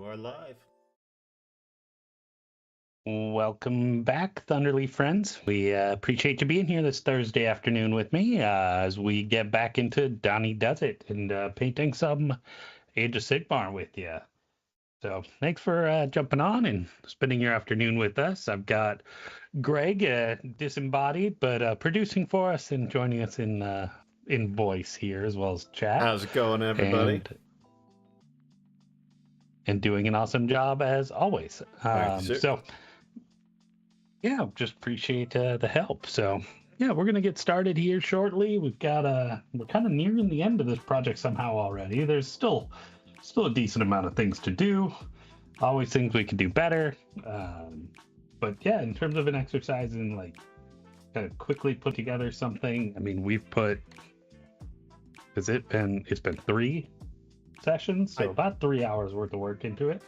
We're live. Welcome back, Thunderleaf friends. We appreciate you being here this Thursday afternoon with me as we get back into Donnie Does It and painting some Age of Sigmar with you. So thanks for jumping on and spending your afternoon with us. I've got Greg, disembodied, but producing for us and joining us in voice here as well as chat. How's it going, everybody? And doing an awesome job as always. Thank you, sir. So yeah, just appreciate the help. So yeah, we're gonna get started here shortly. We've got we're kind of nearing the end of this project somehow already. There's still a decent amount of things to do. Always things we could do better. But yeah, in terms of an exercise and like kind of quickly put together something. I mean, we've put it's been 3 sessions, so about 3 hours worth of work into it.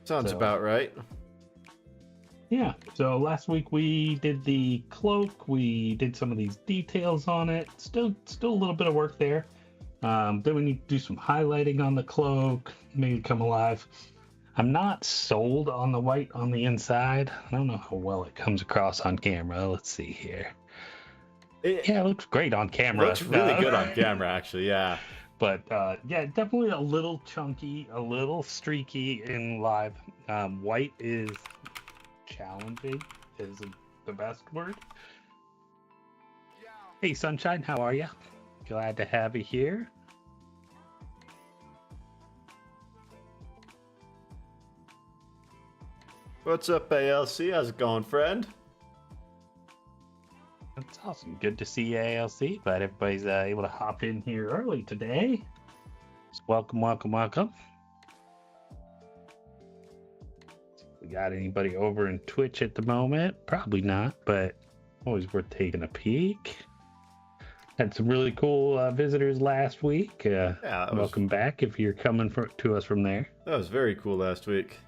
Sounds about right. Yeah, so last week we did the cloak, we did some of these details on it, still a little bit of work there. Then we need to do some highlighting on the cloak, maybe come alive. I'm not sold on the white on the inside. I don't know how well it comes across on camera. Let's see here. It looks great on camera. It looks really good on camera, actually, yeah. But yeah, definitely a little chunky, a little streaky in live. White is challenging isn't the best word. Hey Sunshine, how are you? Glad to have you here. What's up, ALC? How's it going, friend? That's awesome. Good to see you, ALC. Glad everybody's able to hop in here early today. So welcome. We got anybody over in Twitch at the moment? Probably not, but always worth taking a peek. Had some really cool visitors last week. Welcome back if you're coming to us from there. That was very cool last week.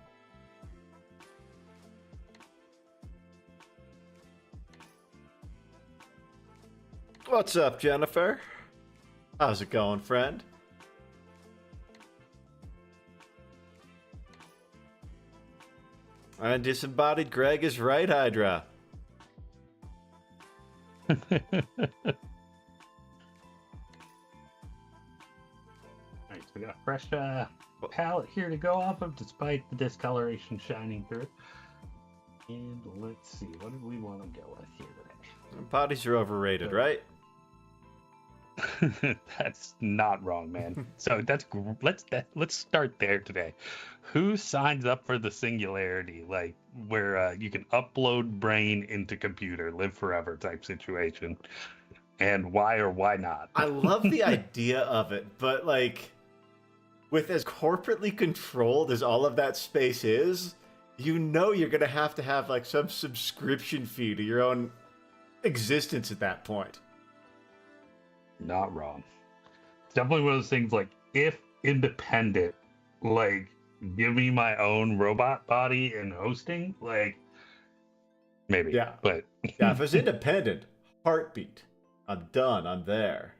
What's up, Jennifer? How's it going, friend? And disembodied Greg is right, Hydra. Alright, so we got a fresh palette here to go off of despite the discoloration shining through. And let's see, what do we want to go with here today? Bodies are overrated, right? That's not wrong, man. So let's start there today. Who signs up for the singularity, like where you can upload brain into computer, live forever type situation, and why or why not? I love the idea of it, but like with as corporately controlled as all of that space is, you know you're gonna have to have like some subscription fee to your own existence at that point. Not wrong. It's definitely one of those things like, if independent, like give me my own robot body and hosting, like maybe. Yeah. But yeah, if it's independent, heartbeat. I'm done. I'm there.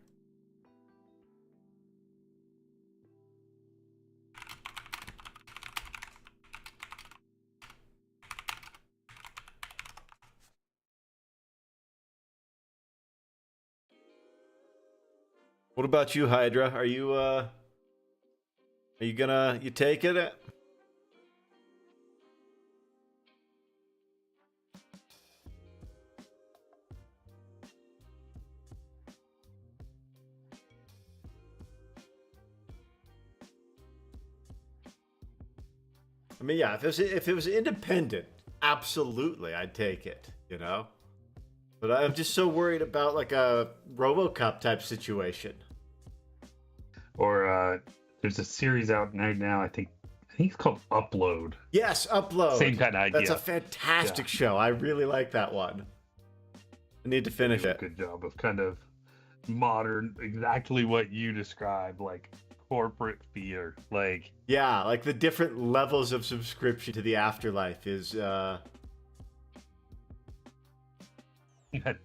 What about you, Hydra? Are you you take it? I mean, yeah, if it was independent, absolutely, I'd take it, you know? But I'm just so worried about like a RoboCop type situation. Or there's a series out right now, I think it's called Upload. Yes, Upload. Same kind of idea. That's a fantastic show. I really like that one. I need to finish it. Good job of kind of modern, exactly what you described, like corporate fear. Like, yeah, like the different levels of subscription to the afterlife is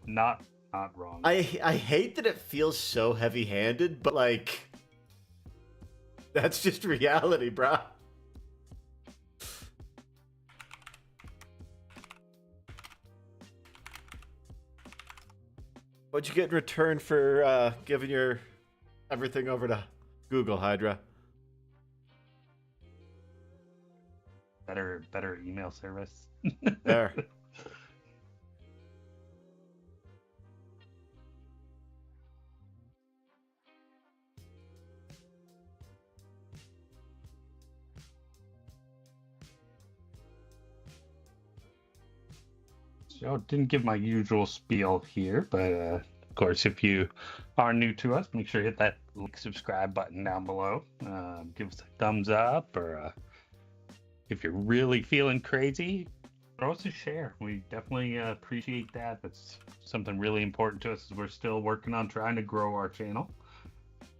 not wrong. I hate that it feels so heavy-handed, but like that's just reality, bro. What'd you get in return for giving your everything over to Google, Hydra? Better email service. There. So didn't give my usual spiel here, but of course, if you are new to us, make sure you hit that like, subscribe button down below. Give us a thumbs up, or if you're really feeling crazy, throw us a share. We definitely appreciate that. That's something really important to us as we're still working on trying to grow our channel.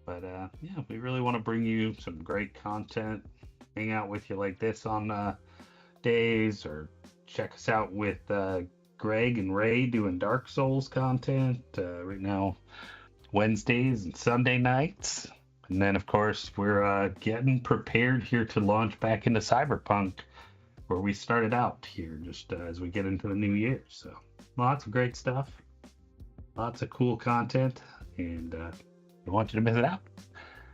But yeah, we really want to bring you some great content, hang out with you like this on days, or check us out with Greg and Ray doing Dark Souls content right now, Wednesdays and Sunday nights. And then, of course, we're getting prepared here to launch back into Cyberpunk, where we started out here just as we get into the new year. So lots of great stuff, lots of cool content, and I want you to miss it out.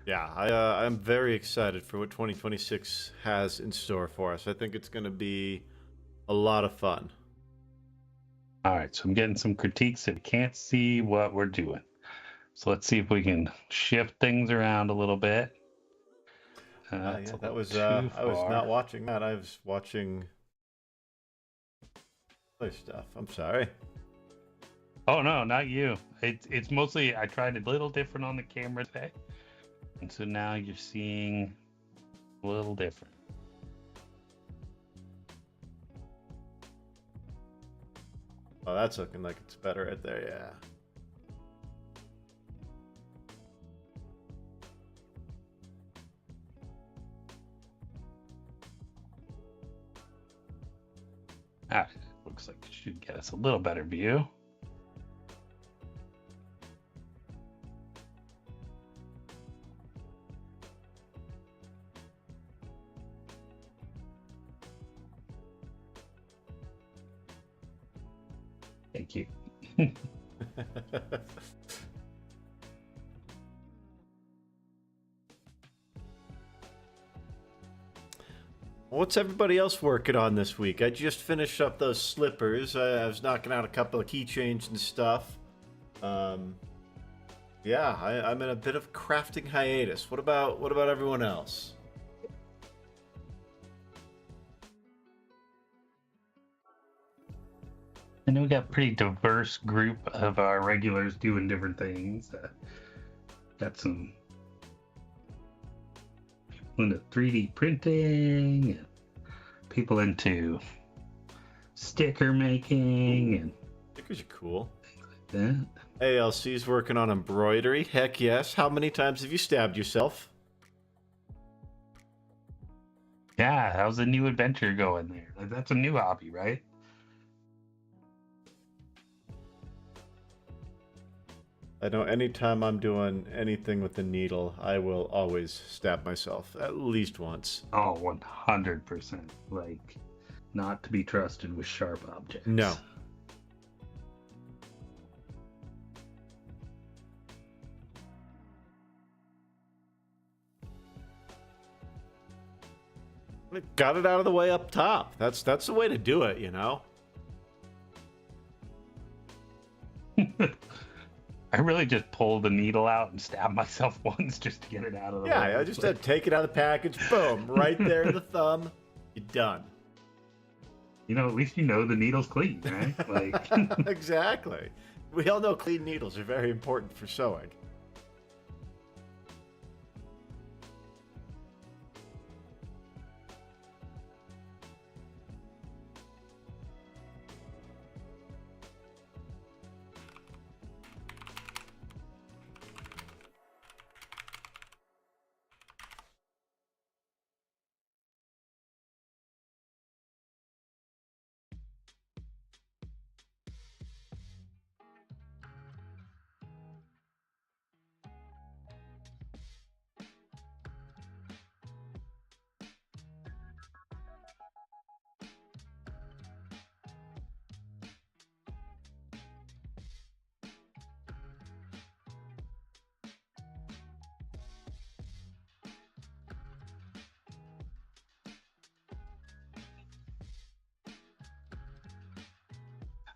Yeah, I'm very excited for what 2026 has in store for us. I think it's going to be a lot of fun. All right, so I'm getting some critiques that can't see what we're doing. So let's see if we can shift things around a little bit. Yeah, that was I was not watching that. I was watching other stuff. I'm sorry. Oh no, not you. It's mostly I tried a little different on the camera today, and so now you're seeing a little different. Oh, that's looking like it's better right there. Yeah. Ah, looks like it should get us a little better view. Thank you. What's everybody else working on this week? I just finished up those slippers. I was knocking out a couple of keychains and stuff. Yeah, I'm in a bit of crafting hiatus. What about everyone else? I know we got a pretty diverse group of our regulars doing different things. Got some people into 3D printing, and people into sticker making, and Stickers are cool. things like that. ALC's working on embroidery. Heck yes. How many times have you stabbed yourself? Yeah, how's the new adventure going there? Like, that's a new hobby, right? I know anytime I'm doing anything with a needle, I will always stab myself at least once. Oh, 100%. Like, not to be trusted with sharp objects. No. Got it out of the way up top. That's the way to do it, you know? I really just pulled the needle out and stabbed myself once just to get it out of the way. Yeah, I just had to take it out of the package. Boom. Right there in the thumb. You're done. You know, at least you know the needle's clean, right? Like, Exactly. We all know clean needles are very important for sewing.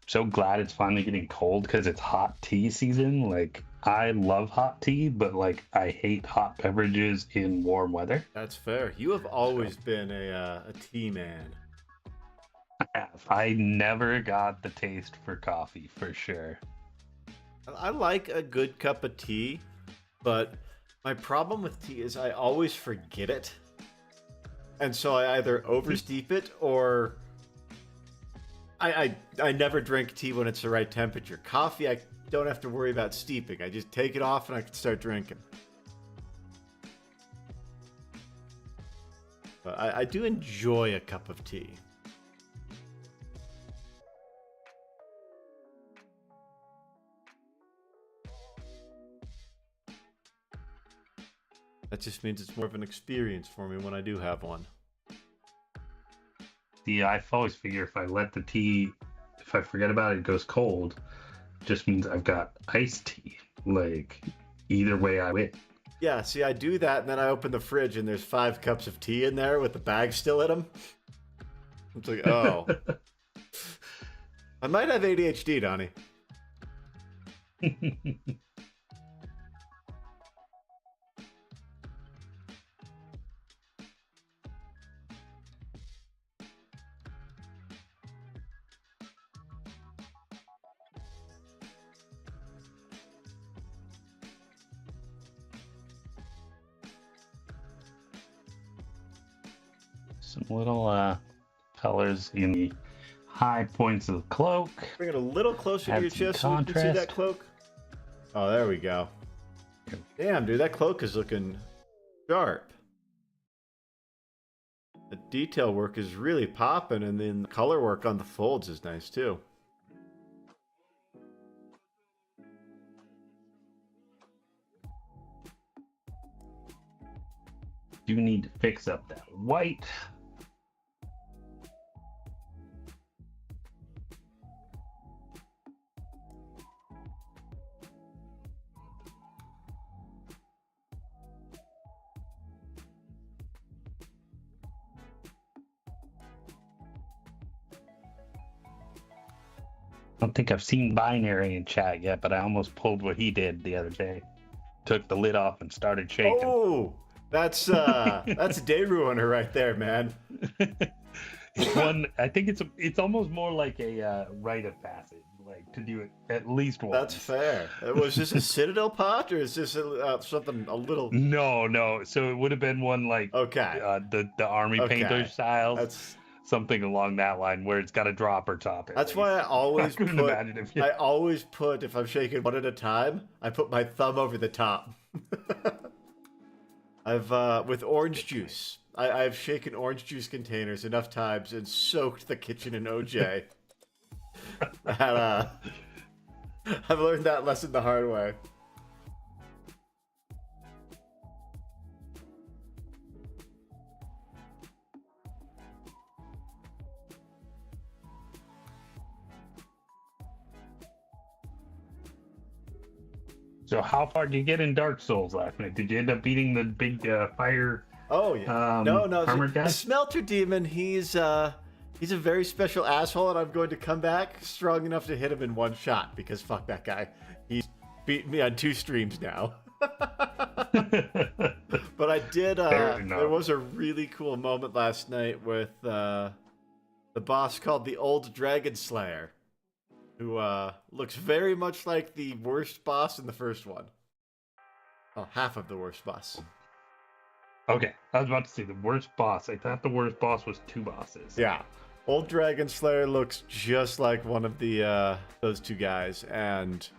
so glad it's finally getting cold because it's hot tea season. Like, I love hot tea, but like I hate hot beverages in warm weather. That's fair. You have So always been a tea man. I never got the taste for coffee for sure. I like a good cup of tea, but my problem with tea is I always forget it. And so I either oversteep it or I never drink tea when it's the right temperature. Coffee, I don't have to worry about steeping. I just take it off and I can start drinking. But I do enjoy a cup of tea. That just means it's more of an experience for me when I do have one. See, I always figure if I let the tea, if I forget about it, it goes cold. Just means I've got iced tea. Like, either way, I win. Yeah, see, I do that, and then I open the fridge, and there's 5 cups of tea in there with the bag still in them. It's like, oh. I might have ADHD, Donnie. Some little colors in the high points of the cloak. Bring it a little closer to Add your some chest so you can see that contrast. cloak. Oh, there we go. Damn, dude, that cloak is looking sharp. The detail work is really popping, and then the color work on the folds is nice too. Do need to fix up that white. I don't think I've seen Binary in chat yet, but I almost pulled what he did the other day. Took the lid off and started shaking. Oh, that's day ruiner right there, man. It's one. I think it's almost more like a rite of passage, like to do it at least once. That's fair. Was this a Citadel pot, or is this something a little? No. So it would have been one like Okay. The army painter styles. That's something along that line where it's got a dropper top. That's why I always I couldn't imagine if you... I always put, if I'm shaking one at a time, I put my thumb over the top. I've with orange juice. I've shaken orange juice containers enough times and soaked the kitchen in OJ. And, I've learned that lesson the hard way. So how far did you get in Dark Souls last night? Did you end up beating the big fire? Oh yeah. No. Armored guy? The Smelter Demon. He's a very special asshole, and I'm going to come back strong enough to hit him in one shot because fuck that guy. He's beaten me on 2 streams now. But I did. There was a really cool moment last night with the boss called the Old Dragon Slayer, who looks very much like the worst boss in the first one. Well, half of the worst boss. Okay, I was about to say the worst boss. I thought the worst boss was 2 bosses. Yeah. Old Dragon Slayer looks just like one of the those 2 guys, and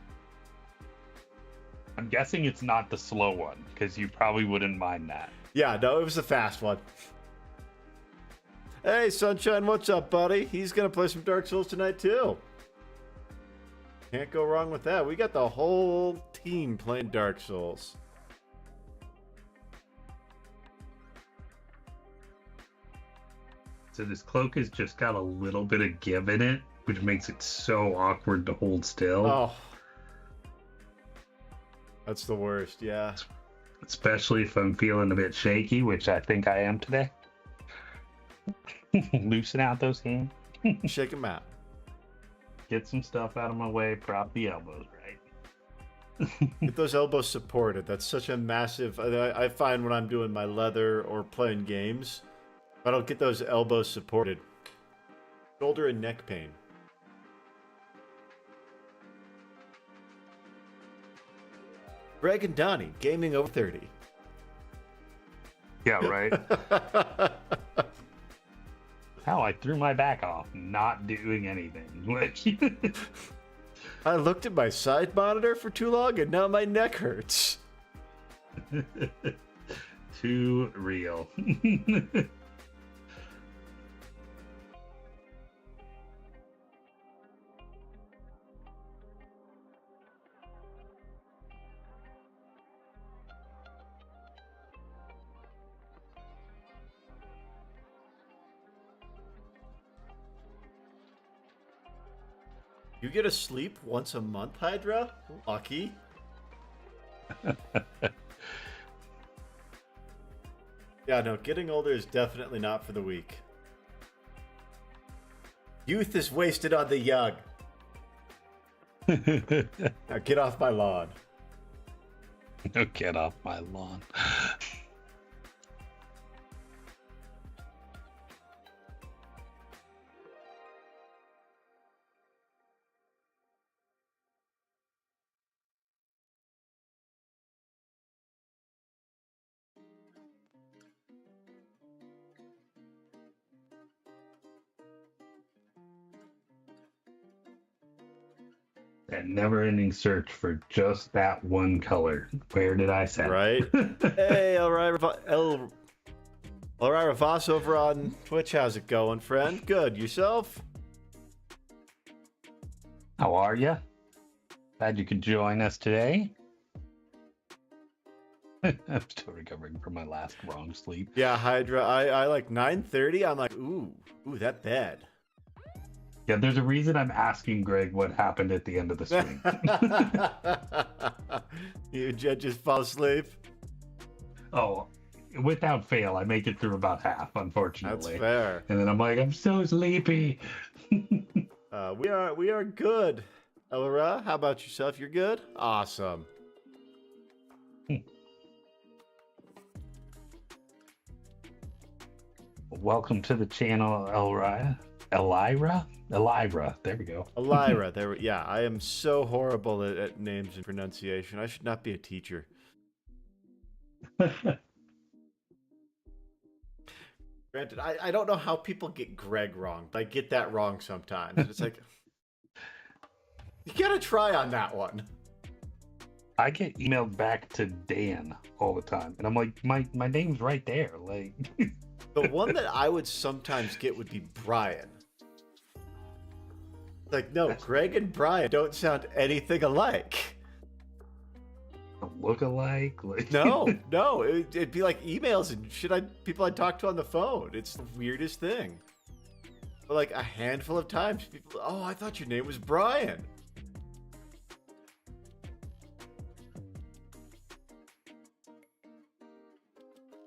I'm guessing it's not the slow one, because you probably wouldn't mind that. yeah, no, it was the fast one. Hey, Sunshine, what's up, buddy? He's gonna play some Dark Souls tonight too. Can't go wrong with that. We got the whole team playing Dark Souls. So this cloak has just got a little bit of give in it, which makes it so awkward to hold still. Oh. That's the worst, yeah. Especially if I'm feeling a bit shaky, which I think I am today. Loosen out those hands. Shake them out. get some stuff out of my way, prop the elbows right. Get those elbows supported. That's such a massive. I find when I'm doing my leather or playing games, if I don't get those elbows supported, shoulder and neck pain. Greg and Donnie, gaming over 30. Yeah, right. How I threw my back off, not doing anything. I looked at my side monitor for too long, and now my neck hurts. Too real. You get to sleep once a month, Hydra? Lucky. Yeah, no, getting older is definitely not for the weak. Youth is wasted on the young. Now get off my lawn. Get off my lawn. That never-ending search for just that one color. Where did I set? Right? Hey, all right, Ravas over on Twitch. How's it going, friend? Good. Yourself? How are you? Glad you could join us today. I'm still recovering from my last wrong sleep. Yeah, Hydra. I like 9:30. I'm like, ooh, that bed. Yeah, there's a reason I'm asking Greg what happened at the end of the stream. You just fall asleep? Oh, without fail, I make it through about half, unfortunately. That's fair. And then I'm like, I'm so sleepy. We are good. Elra, how about yourself? You're good? Awesome. Welcome to the channel, Elira. There we go. Elira, yeah, I am so horrible at names and pronunciation. I should not be a teacher. Granted, I don't know how people get Greg wrong, but I get that wrong sometimes. It's like, you gotta try on that one. I get emailed back to Dan all the time, and I'm like, my name's right there. Like, the one that I would sometimes get would be Brian. Like, no, Greg and Brian don't sound anything alike. Look alike? Like... No, it'd be like emails and shit people I'd talk to on the phone. It's the weirdest thing. But like a handful of times, people, oh, I thought your name was Brian.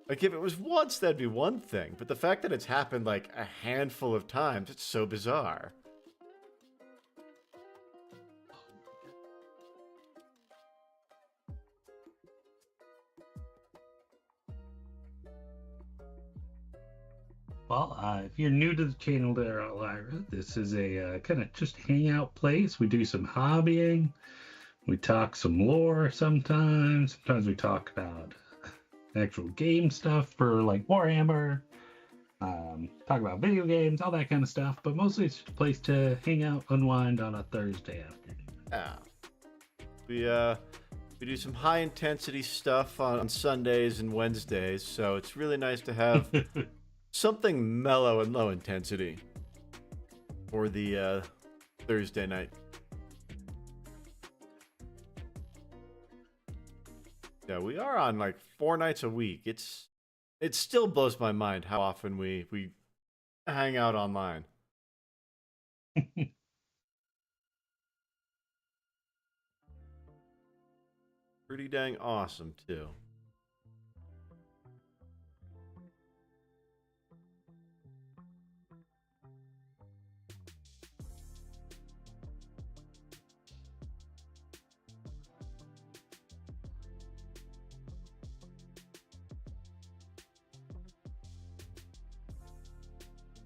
Like, if it was once, that'd be one thing. But the fact that it's happened like a handful of times, it's so bizarre. Well, if you're new to the channel there, Elira, this is a kind of just hangout place. We do some hobbying. We talk some lore sometimes. Sometimes we talk about actual game stuff for like Warhammer. Talk about video games, all that kind of stuff. But mostly it's just a place to hang out, unwind on a Thursday afternoon. Yeah. We do some high intensity stuff on Sundays and Wednesdays. So it's really nice to have... something mellow and low intensity for the Thursday night. Yeah, we are on like 4 nights a week. It still blows my mind how often we hang out online. Pretty dang awesome too.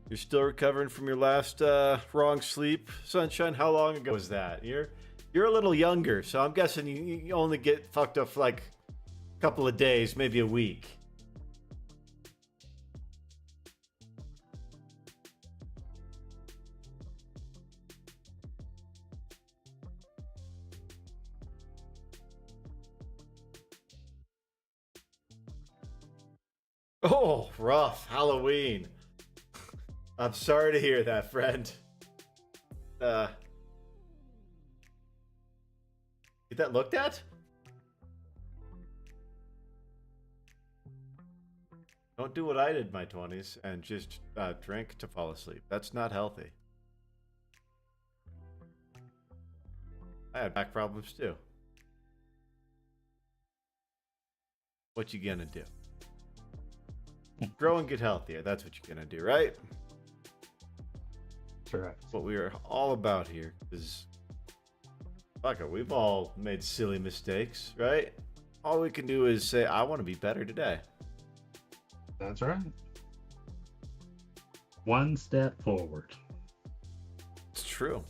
You're still recovering from your last wrong sleep, Sunshine? How long ago was that? You're a little younger, so I'm guessing you only get fucked up for like a couple of days, maybe a week. Oh, rough Halloween. I'm sorry to hear that, friend. Get that looked at? Don't do what I did in my 20s and just drink to fall asleep. That's not healthy. I had back problems too. What you gonna do? Grow and get healthier. That's what you're gonna do, right? Correct. What we are all about here is, fuck it, we've all made silly mistakes, right? All we can do is say, I want to be better today. That's right. One step forward. It's true.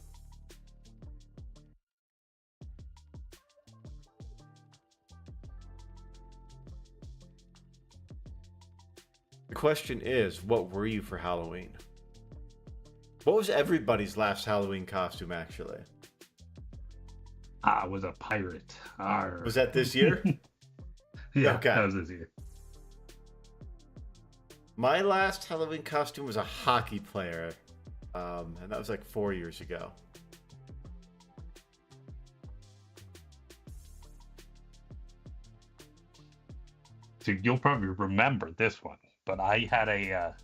The question is, what were you for Halloween? What was everybody's last Halloween costume, actually? I was a pirate. Arr. Was that this year? Yeah, Okay. that was this year. My last Halloween costume was a hockey player, and that was like 4 years ago. So you'll probably remember this one, but I had I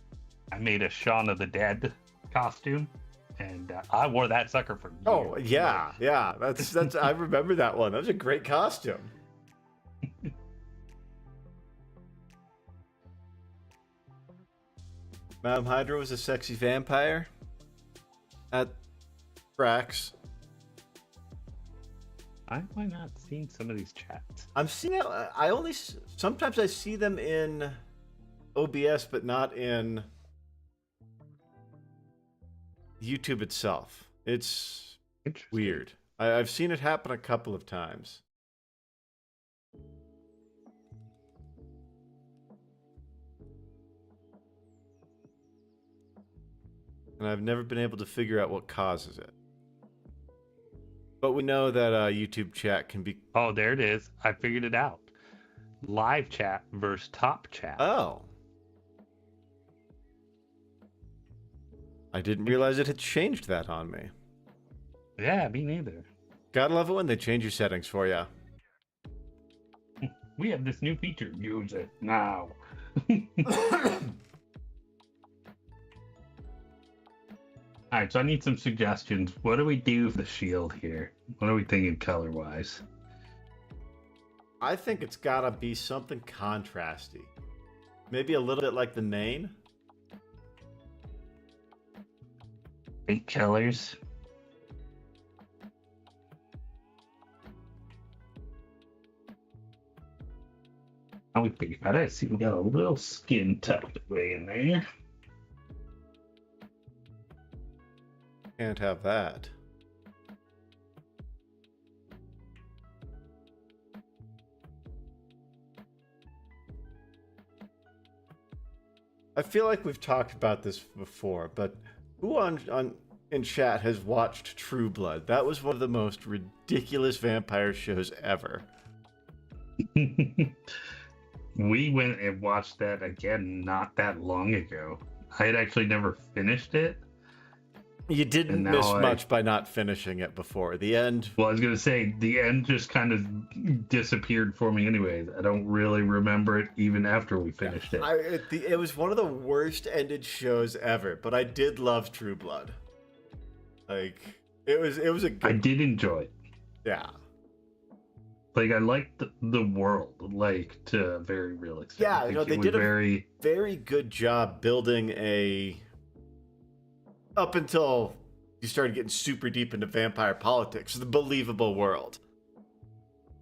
made a Shaun of the Dead costume, and I wore that sucker for years. Oh yeah, yeah. That's I remember that one. That was a great costume. Madame Hydra was a sexy vampire at Brax. I might not seen some of these chats. I'm seeing it. Sometimes I see them in OBS, but not in YouTube itself. It's weird. I've seen it happen a couple of times. And I've never been able to figure out what causes it. But we know that YouTube chat can be... Oh, there it is. I figured it out. Live chat versus top chat. Oh. I didn't realize it had changed that on me. Yeah, me neither. Gotta love it when they change your settings for you. We have this new feature. Use it now. All right, so I need some suggestions. What do we do for the shield here? What are we thinking color-wise? I think it's gotta be something contrasty. Maybe a little bit like the mane. 8 colors. How we figure out it? See, we got a little skin tucked away in there. Can't have that. I feel like we've talked about this before, but who in chat has watched True Blood? That was one of the most ridiculous vampire shows ever. We went and watched that again not that long ago. I had actually never finished it. You didn't miss much by not finishing it before. The end... Well, I was going to say, the end just kind of disappeared for me anyways. I don't really remember it even after we finished it. It was one of the worst ended shows ever, but I did love True Blood. Like, it was a good... I did enjoy it. Yeah. Like, I liked the world, like, to a very real extent. Yeah, you know, they did a very good job building a... Up until you started getting super deep into vampire politics, the believable world.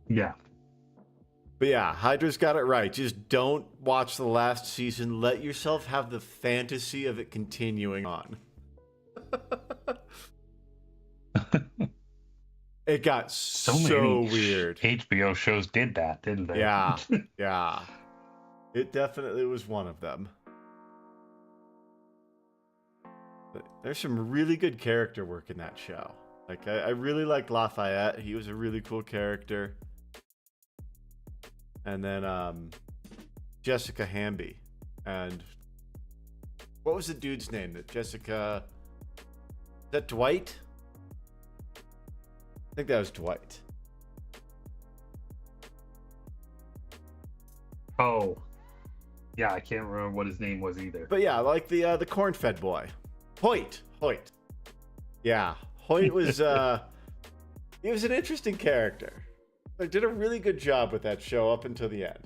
Yeah. But yeah, Hydra's got it right. Just don't watch the last season. Let yourself have the fantasy of it continuing on. It got So so many weird. HBO shows did that, didn't they? Yeah, yeah. It definitely was one of them. But there's some really good character work in that show. Like, I really liked Lafayette. He was a really cool character. And then Jessica Hamby. And what was the dude's name? That Jessica... Is that Dwight? I think that was Dwight. Oh. Yeah, I can't remember what his name was either. But yeah, like the corn-fed boy. Hoyt. Yeah, Hoyt was... he was an interesting character. They did a really good job with that show up until the end.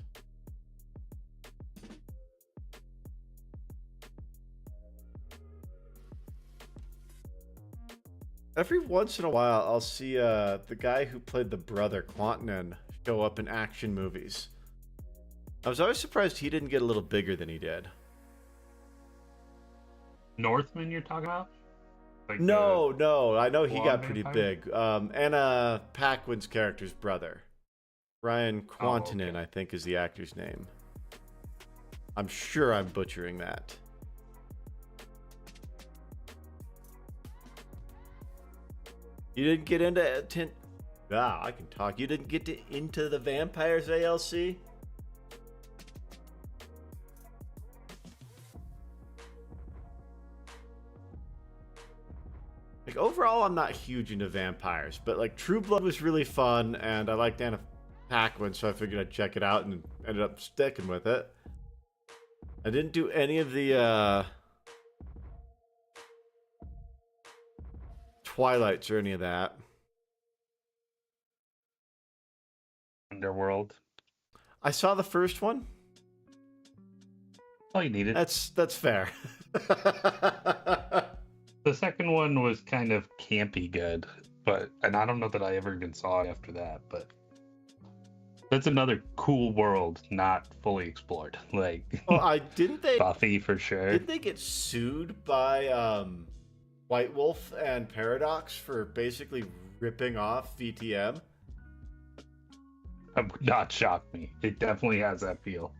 Every once in a while, I'll see the guy who played the brother, Quantinan, show up in action movies. I was always surprised he didn't get a little bigger than he did. Northman you're talking about? Like No. I know he got pretty vampire? big. Anna Paquin's character's brother. Ryan Quantinan, okay. I think, is the actor's name. I'm sure I'm butchering that. You didn't get into... I can talk. You didn't get into the vampires, ALC? Like, overall, I'm not huge into vampires, but like True Blood was really fun, and I liked Anna Paquin, so I figured I'd check it out and ended up sticking with it. I didn't do any of the Twilights or any of that. Underworld. I saw the first one. All you needed. That's fair. The second one was kind of campy good, and I don't know that I ever even saw it after that, but that's another cool world not fully explored. Like, didn't they Buffy for sure. Didn't they get sued by White Wolf and Paradox for basically ripping off VTM? That would not shock me. It definitely has that feel.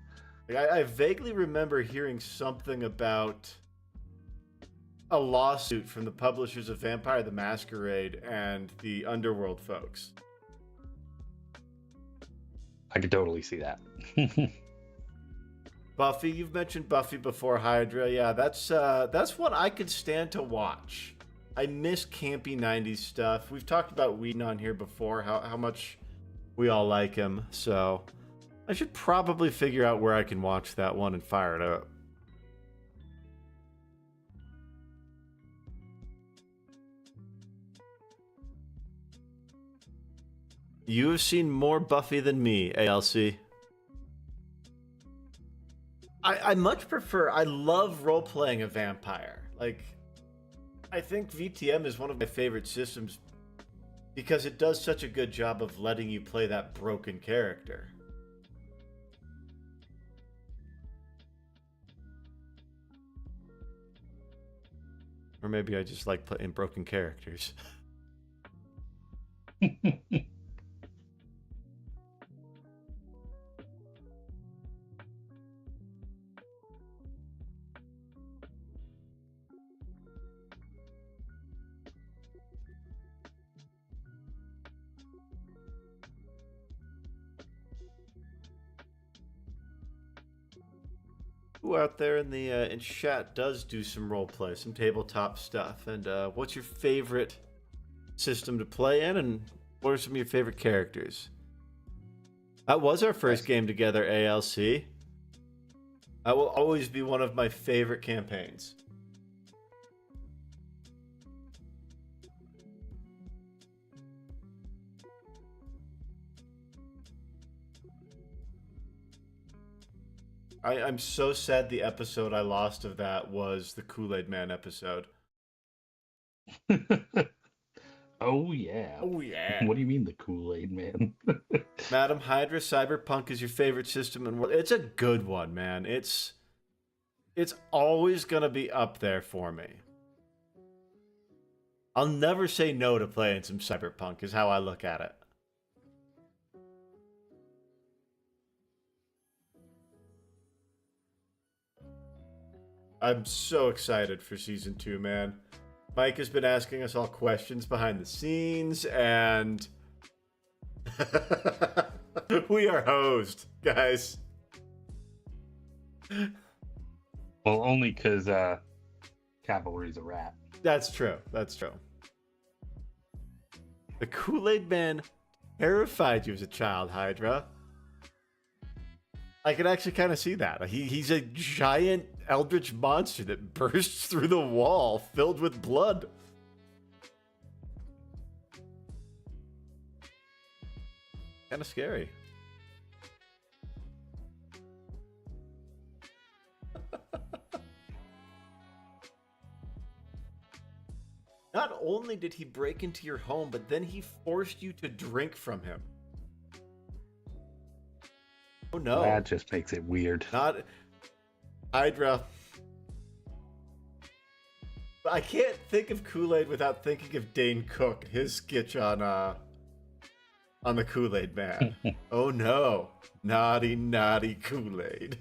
Like, I vaguely remember hearing something about a lawsuit from the publishers of Vampire the Masquerade and the Underworld folks. I could totally see that. Buffy, you've mentioned Buffy before, Hydra. Yeah, that's what I could stand to watch. I miss campy 90s stuff. We've talked about Whedon on here before, how much we all like him. So I should probably figure out where I can watch that one and fire it up. You have seen more Buffy than me, ALC. I much prefer... I love role-playing a vampire. Like, I think VTM is one of my favorite systems because it does such a good job of letting you play that broken character. Or maybe I just like playing broken characters. Who out there in the in chat does do some role play, some tabletop stuff? And what's your favorite system to play in, and what are some of your favorite characters? That was our first game together, ALC. That will always be one of my favorite campaigns. I'm so sad the episode I lost of that was the Kool-Aid Man episode. Oh yeah. Oh, yeah. What do you mean the Kool-Aid man? Madam Hydra, Cyberpunk is your favorite system in the world. It's a good one, man. It's always going to be up there for me. I'll never say no to playing some Cyberpunk, is how I look at it. I'm so excited for Season 2, man. Mike has been asking us all questions behind the scenes, and we are hosed, guys. Well, only because Cavalry's a rat. That's true. That's true. The Kool-Aid Man terrified you as a child, Hydra. I can actually kind of see that. He's a giant eldritch monster that bursts through the wall filled with blood. Kind of scary. Not only did he break into your home, but then he forced you to drink from him. Oh no. That just makes it weird. Not Hydra. I can't think of Kool-Aid without thinking of Dane Cook, his sketch on the Kool-Aid Man. Oh no. Naughty, naughty Kool-Aid.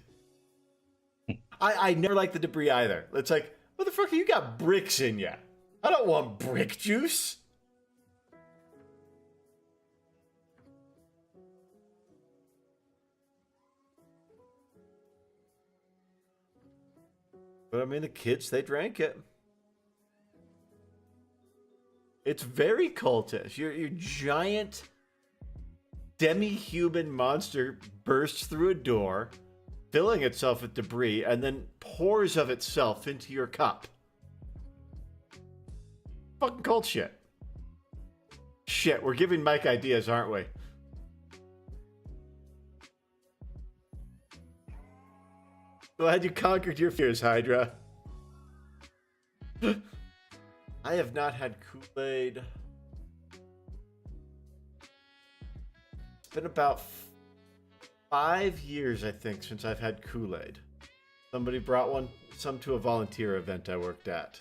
I never liked the debris either. It's like, motherfucker, you got bricks in ya. I don't want brick juice. But I mean, the kids, they drank it. It's very cultish. Your giant demi-human monster bursts through a door, filling itself with debris, and then pours of itself into your cup. Fucking cult shit. Shit, we're giving Mike ideas, aren't we? Glad you conquered your fears, Hydra. I have not had Kool-Aid. It's been about 5 years, I think, since I've had Kool-Aid. Somebody brought some to a volunteer event I worked at.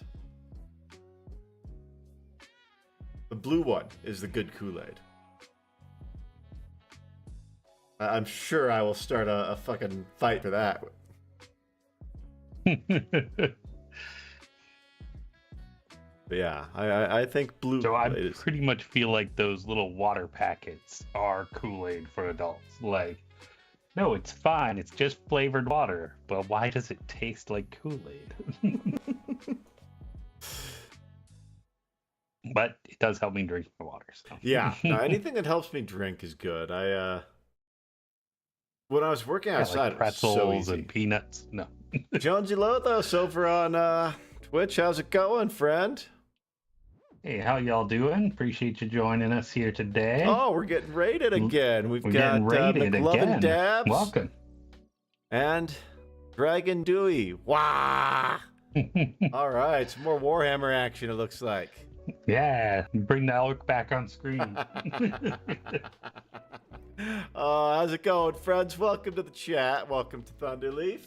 The blue one is the good Kool-Aid. I'm sure I will start a fucking fight for that. But yeah, I think blue. So I pretty much feel like those little water packets are Kool-Aid for adults. Like, no, it's fine. It's just flavored water. But why does it taste like Kool-Aid? But it does help me drink my water. So. Yeah, no, anything that helps me drink is good. When I was working outside, like pretzels it was so easy. And peanuts. No. Jonesy Lothos over on Twitch. How's it going, friend? Hey, how y'all doing? Appreciate you joining us here today. Oh, we're getting rated again. We're got rated McLovin again. Dabs. Welcome. And Dragon Dewey. Wow. All right, some more Warhammer action, it looks like. Yeah, bring the elk back on screen. How's it going, friends? Welcome to the chat. Welcome to Thunderleaf.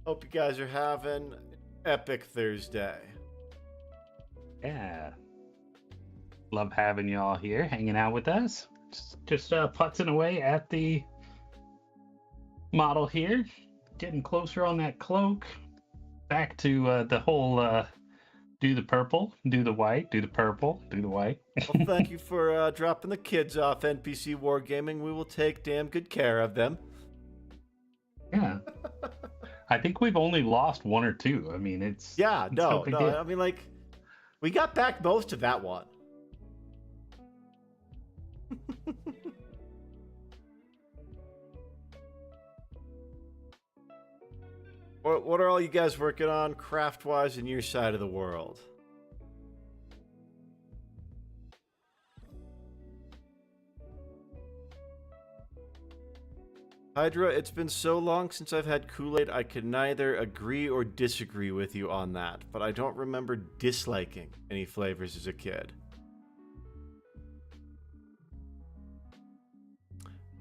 Hope you guys are having an epic Thursday. Yeah. Love having y'all here, hanging out with us. Just putzing away at the model here. Getting closer on that cloak. Back to the whole do the purple, do the white, do the purple, do the white. Well, thank you for dropping the kids off NPC Wargaming. We will take damn good care of them. Yeah. I think we've only lost one or two. I mean, it's... Yeah, it's no. deal. I mean, like, we got back most of that one. What are all you guys working on craft-wise in your side of the world? Hydra, it's been so long since I've had Kool-Aid, I can neither agree or disagree with you on that, but I don't remember disliking any flavors as a kid.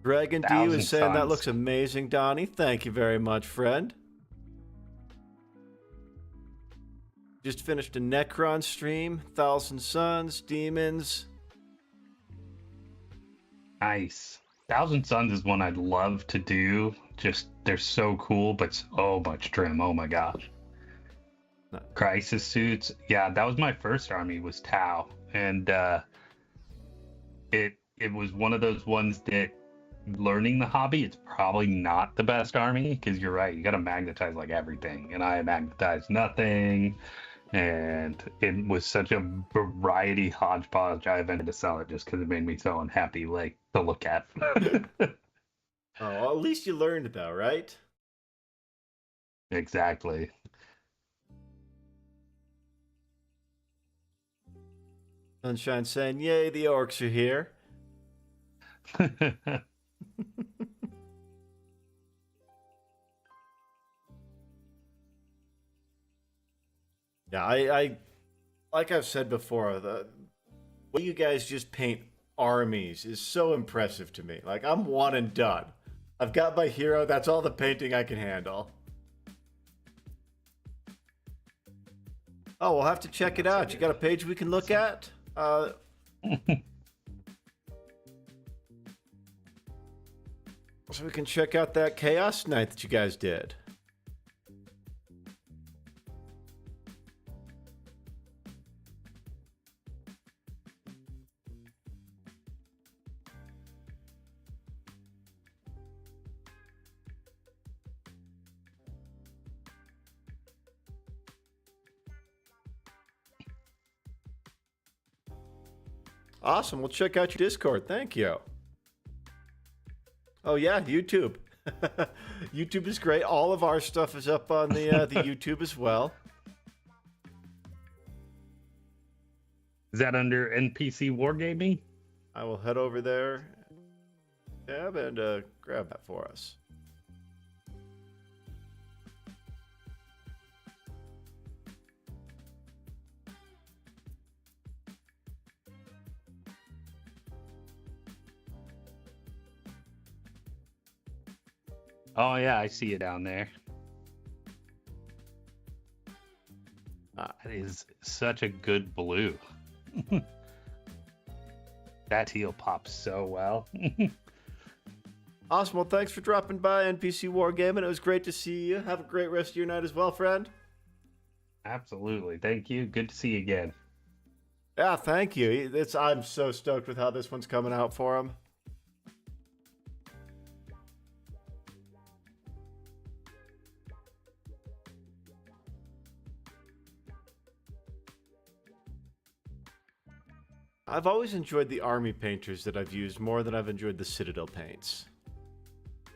Dragon D was Thousand saying that Suns. looks amazing, Donnie. Thank you very much, friend. Just finished a Necron stream. Thousand Suns, Demons. Nice. Thousand Suns is one I'd love to do. Just they're so cool, but so much trim. Oh my gosh. Crisis suits. Yeah, that was my first army, was Tau. And it was one of those ones that learning the hobby, it's probably not the best army, because you're right, you gotta magnetize like everything. And I magnetized nothing. And it was such a variety hodgepodge. I eventually had to sell it just because it made me so unhappy, like, to look at. Oh, well, at least you learned though, right? Exactly. Sunshine saying, "Yay, the orcs are here." Yeah, I like I've said before, the way you guys just paint armies is so impressive to me. Like, I'm one and done. I've got my hero. That's all the painting I can handle. Oh, we'll have to check it out. You got a page we can look at? So we can check out that Chaos Knight that you guys did. Awesome. We'll check out your Discord. Thank you. Oh yeah, YouTube. YouTube is great. All of our stuff is up on the YouTube as well. Is that under NPC Wargaming? I will head over there, tab, and grab that for us. Oh yeah, I see it down there. It is such a good blue. That teal pops so well. Awesome. Well, thanks for dropping by NPC Wargaming. It was great to see you. Have a great rest of your night as well, friend. Absolutely. Thank you. Good to see you again. Yeah, thank you. I'm so stoked with how this one's coming out for him. I've always enjoyed the army painters that I've used more than I've enjoyed the Citadel paints.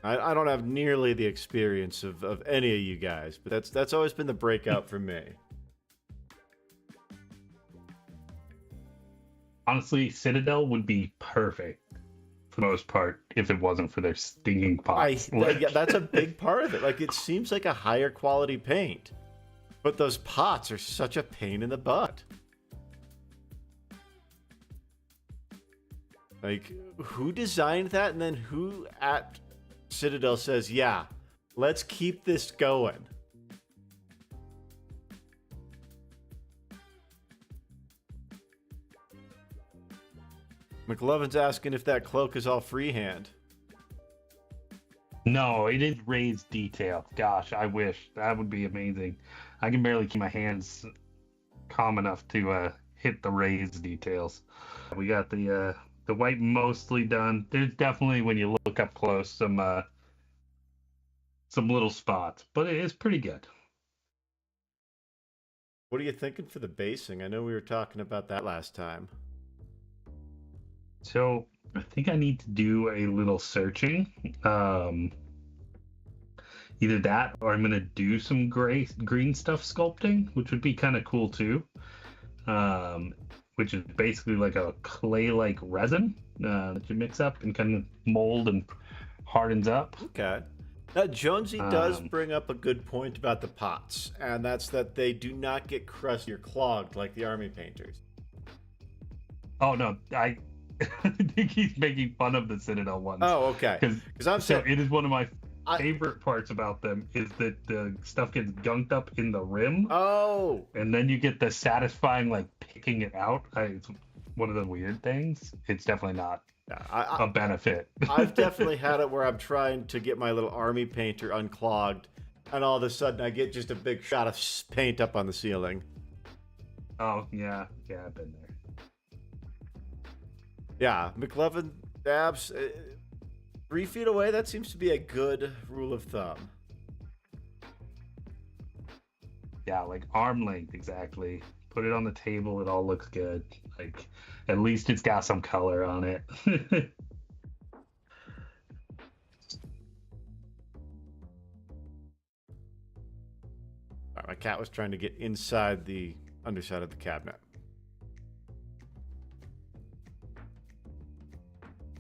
I don't have nearly the experience of any of you guys, but that's always been the breakout for me. Honestly, Citadel would be perfect for the most part if it wasn't for their stinging pots. Yeah, that's a big part of it. Like, it seems like a higher quality paint, but those pots are such a pain in the butt. Like, who designed that, and then who at Citadel says, yeah, let's keep this going? McLovin's asking if that cloak is all freehand. No, it is raised detail. Gosh, I wish. That would be amazing. I can barely keep my hands calm enough to hit the raised details. We got the white mostly done. There's definitely, when you look up close, some little spots, but it is pretty good. What are you thinking for the basing? I know we were talking about that last time. So I think I need to do a little searching. Either that, or I'm gonna do some green stuff sculpting, which would be kind of cool too. Which is basically like a clay-like resin that you mix up and kind of mold and hardens up. Okay. Now, Jonesy does bring up a good point about the pots, and that's that they do not get crusty or clogged like the army painters. Oh no, I think he's making fun of the Citadel ones. Oh, okay. Because I'm saying it is one of my favorite parts about them is that the stuff gets gunked up in the rim, oh, and then you get the satisfying like picking it out. It's one of the weird things. It's definitely not yeah, a benefit. I've definitely had it where I'm trying to get my little army painter unclogged, and all of a sudden I get just a big shot of paint up on the ceiling. Oh yeah, I've been there. Yeah, McLovin dabs 3 feet away. That seems to be a good rule of thumb. Yeah, like arm length exactly. Put it on the table, it all looks good. Like at least it's got some color on it. My cat was trying to get inside the underside of the cabinet.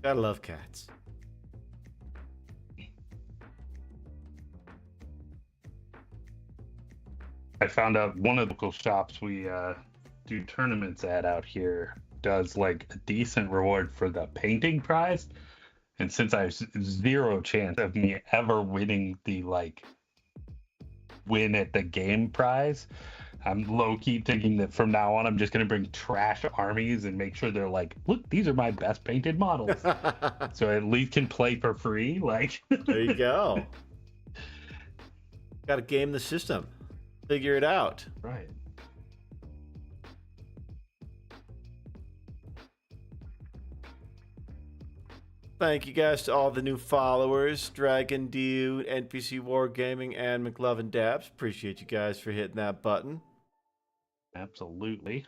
Gotta love cats. I found out one of the local shops we do tournaments at out here does like a decent reward for the painting prize. And since I have zero chance of me ever winning the like win at the game prize, I'm low key thinking that from now on I'm just gonna bring trash armies and make sure they're like, look, these are my best painted models. So I at least can play for free. Like there you go. Gotta game the system. Figure it out. Right. Thank you guys to all the new followers, Dragon Dude, NPC Wargaming, and McLovin Dabs. Appreciate you guys for hitting that button. Absolutely.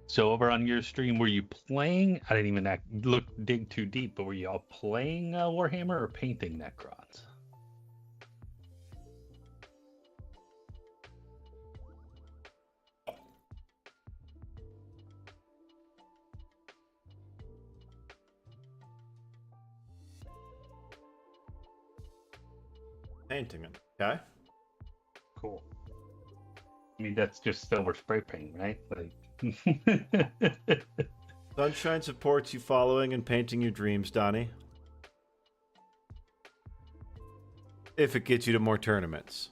So over on your stream, were you playing? I didn't even dig too deep, but were you all playing Warhammer or painting Necrons? Painting them, okay? Cool. I mean, that's just silver spray paint, right? Like. Sunshine supports you following and painting your dreams, Donnie. If it gets you to more tournaments.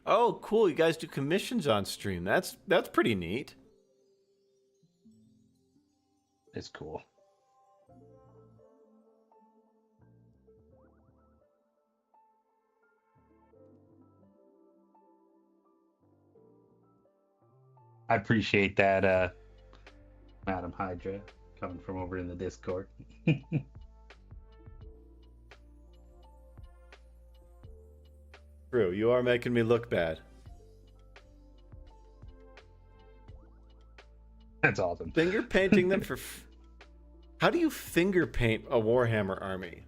Oh, cool. You guys do commissions on stream. That's pretty neat. It's cool. I appreciate that, Madam Hydra, coming from over in the Discord. True, you are making me look bad. That's awesome. Finger painting them for... How do you finger paint a Warhammer army?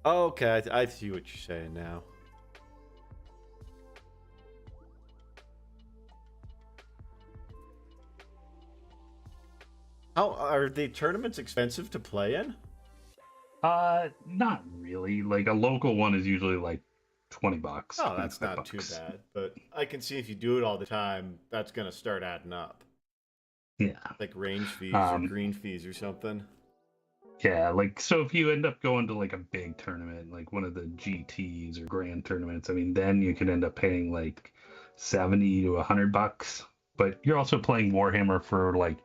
Oh, okay, I see what you're saying now. How are the tournaments expensive to play in? Not really. Like a local one is usually like $20. Oh, that's not too bad. But I can see if you do it all the time, that's gonna start adding up. Yeah. Like range fees or green fees or something. Yeah, like so if you end up going to like a big tournament, like one of the GTs or grand tournaments, I mean, then you could end up paying like $70 to $100. But you're also playing Warhammer for like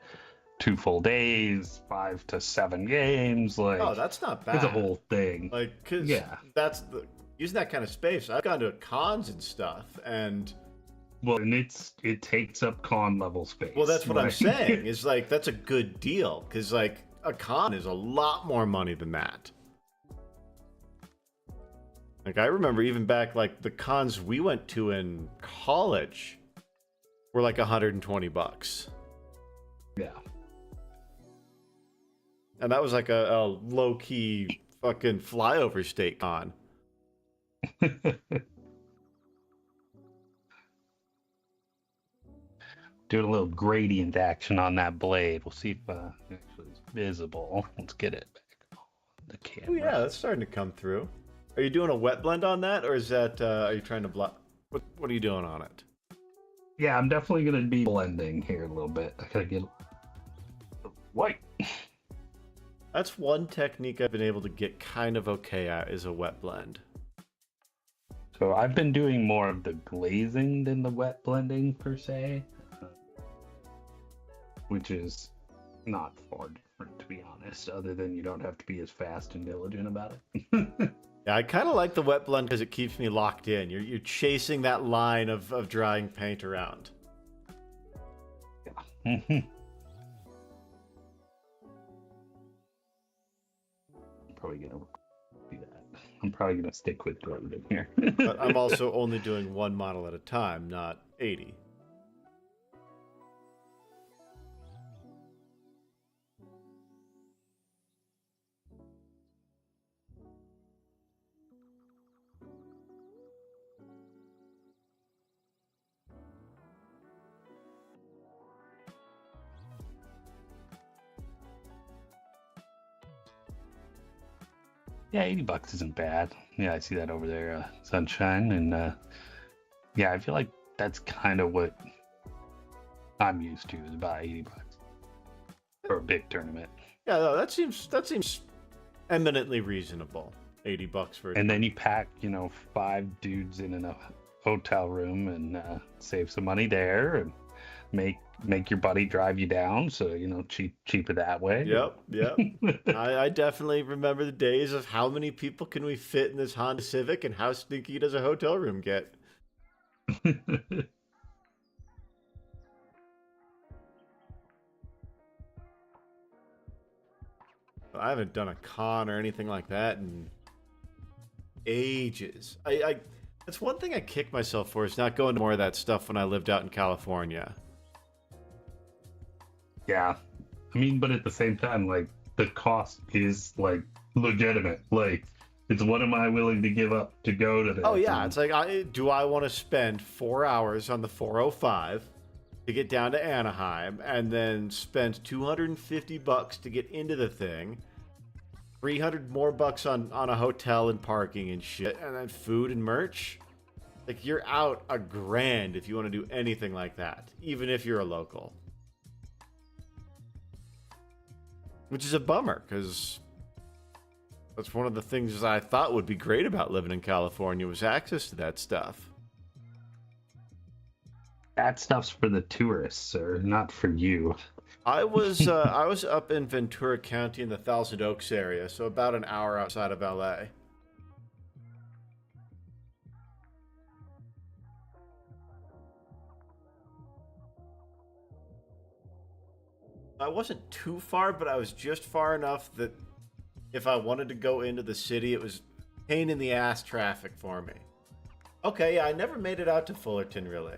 2 full days, 5 to 7 games. Like, oh, that's not bad. It's a whole thing. Like, cause that's using that kind of space. I've gone to cons and stuff, and well, and it takes up con level space. Well, that's what I'm saying. Is like that's a good deal because like a con is a lot more money than that. Like I remember even back like the cons we went to in college were like $120. Yeah. And that was like a low-key fucking flyover state con. Doing a little gradient action on that blade. We'll see if actually it's visible. Let's get it back on the Oh camera. yeah, that's starting to come through. Are you doing a wet blend on that, or is that are you trying to What are you doing on it? Yeah, I'm definitely gonna be blending here a little bit. I gotta get white. That's one technique I've been able to get kind of okay at, is a wet blend. So I've been doing more of the glazing than the wet blending per se, which is not far different, to be honest, other than you don't have to be as fast and diligent about it. Yeah, I kind of like the wet blend because it keeps me locked in. You're chasing that line of drying paint around. Yeah. Probably gonna do that. I'm probably gonna stick with blending here. But I'm also only doing one model at a time, not 80. Yeah, $80 isn't bad. Yeah, I see that over there, Sunshine, and yeah, I feel like that's kind of what I'm used to, is about $80 for a big tournament. Yeah, no, that seems eminently reasonable. $80 for. And then you pack, 5 dudes in a hotel room and save some money there, and make your buddy drive you down, so cheaper that way. Yep. I definitely remember the days of how many people can we fit in this Honda Civic and how stinky does a hotel room get. I haven't done a con or anything like that in ages. I that's one thing I kick myself for, is not going to more of that stuff when I lived out in California. Yeah, I mean, but at the same time, like, the cost is like legitimate. Like, it's what am I willing to give up to go to this? Oh yeah, it's like, do I want to spend 4 hours on the 405 to get down to Anaheim, and then spend $250 to get into the thing, 300 more bucks on a hotel and parking and shit, and then food and merch? Like, you're out $1,000 if you want to do anything like that, even if you're a local. Which is a bummer, because that's one of the things I thought would be great about living in California, was access to that stuff. That stuff's for the tourists, sir, not for you. I was up in Ventura County in the Thousand Oaks area, so about an hour outside of LA. I wasn't too far, but I was just far enough that if I wanted to go into the city, it was pain in the ass traffic for me. Okay, yeah, I never made it out to Fullerton, really.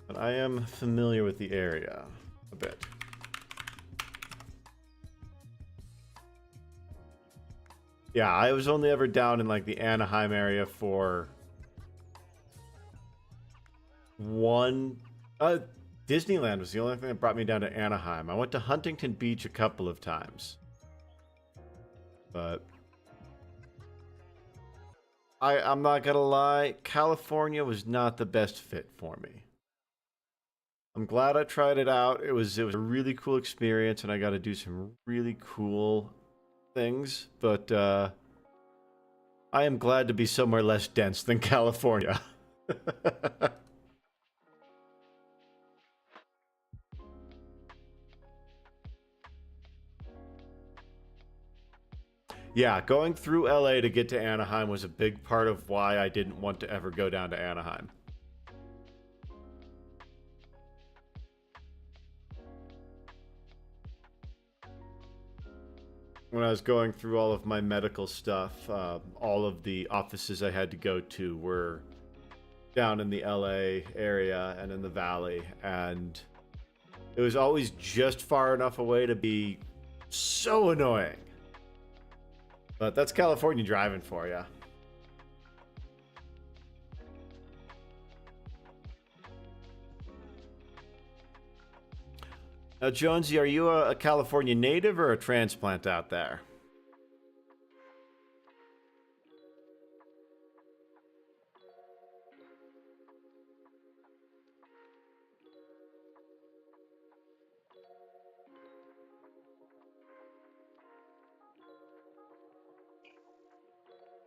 But I am familiar with the area a bit. Yeah, I was only ever down in, like, the Anaheim area for one... Disneyland was the only thing that brought me down to Anaheim. I went to Huntington Beach a couple of times. But I'm not gonna lie, California was not the best fit for me. I'm glad I tried it out. It was a really cool experience, and I got to do some really cool things. But I am glad to be somewhere less dense than California. Yeah, going through LA to get to Anaheim was a big part of why I didn't want to ever go down to Anaheim. When I was going through all of my medical stuff, all of the offices I had to go to were down in the LA area and in the valley, and it was always just far enough away to be so annoying. But that's California driving for you. Now, Jonesy, are you a California native or a transplant out there?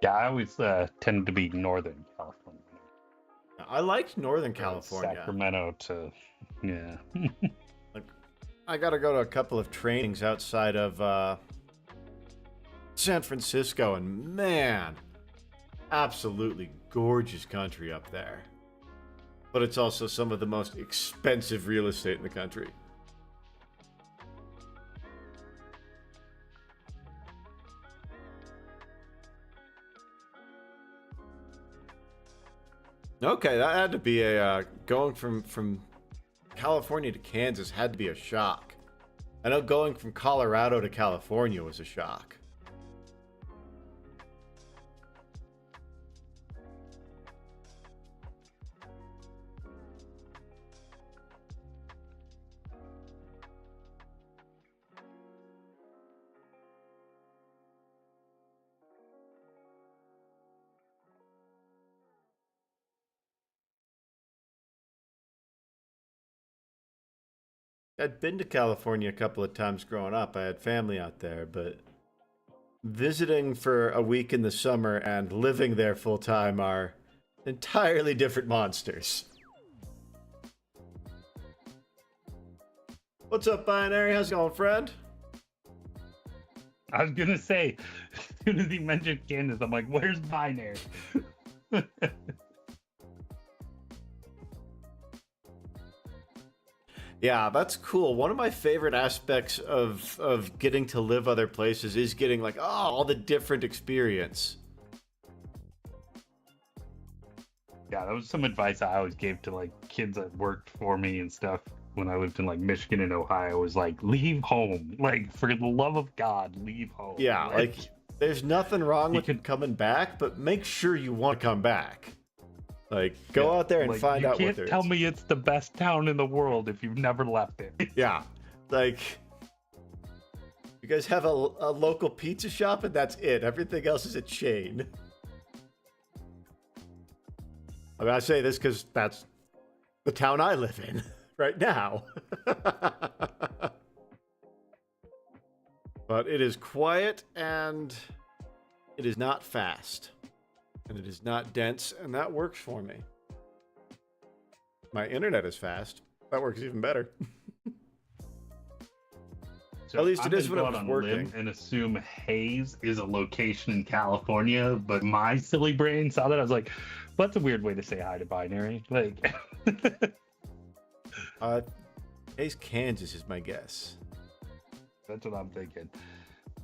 Yeah, I always tend to be Northern California. I liked Northern California. Sacramento to, yeah. Like, I got to go to a couple of trainings outside of San Francisco, and man, absolutely gorgeous country up there. But it's also some of the most expensive real estate in the country. Okay, that had to be a going from California to Kansas had to be a shock. I know going from Colorado to California was a shock. I'd been to California a couple of times growing up. I had family out there, but visiting for a week in the summer and living there full time are entirely different monsters. What's up, Binary? How's it going, friend? I was going to say, as soon as he mentioned Kansas, I'm like, where's Binary? Yeah, that's cool. One of my favorite aspects of getting to live other places is getting like, oh, all the different experience. Yeah, that was some advice I always gave to like kids that worked for me and stuff when I lived in like Michigan and Ohio. Was like, leave home. Like, for the love of God, leave home. Yeah, like there's nothing wrong with coming back, but make sure you want to come back. Like, go out there and find out what there is. You can't tell me it's the best town in the world if you've never left it. Yeah. Like, you guys have a local pizza shop and that's it. Everything else is a chain. I mean, I say this because that's the town I live in right now. But it is quiet and it is not fast. And it is not dense, and that works for me. My internet is fast. That works even better. So at least it is when it was working. And assume Hayes is a location in California, but my silly brain saw that. I was like, well, that's a weird way to say hi to Binary. Like, Hayes, Kansas is my guess. That's what I'm thinking.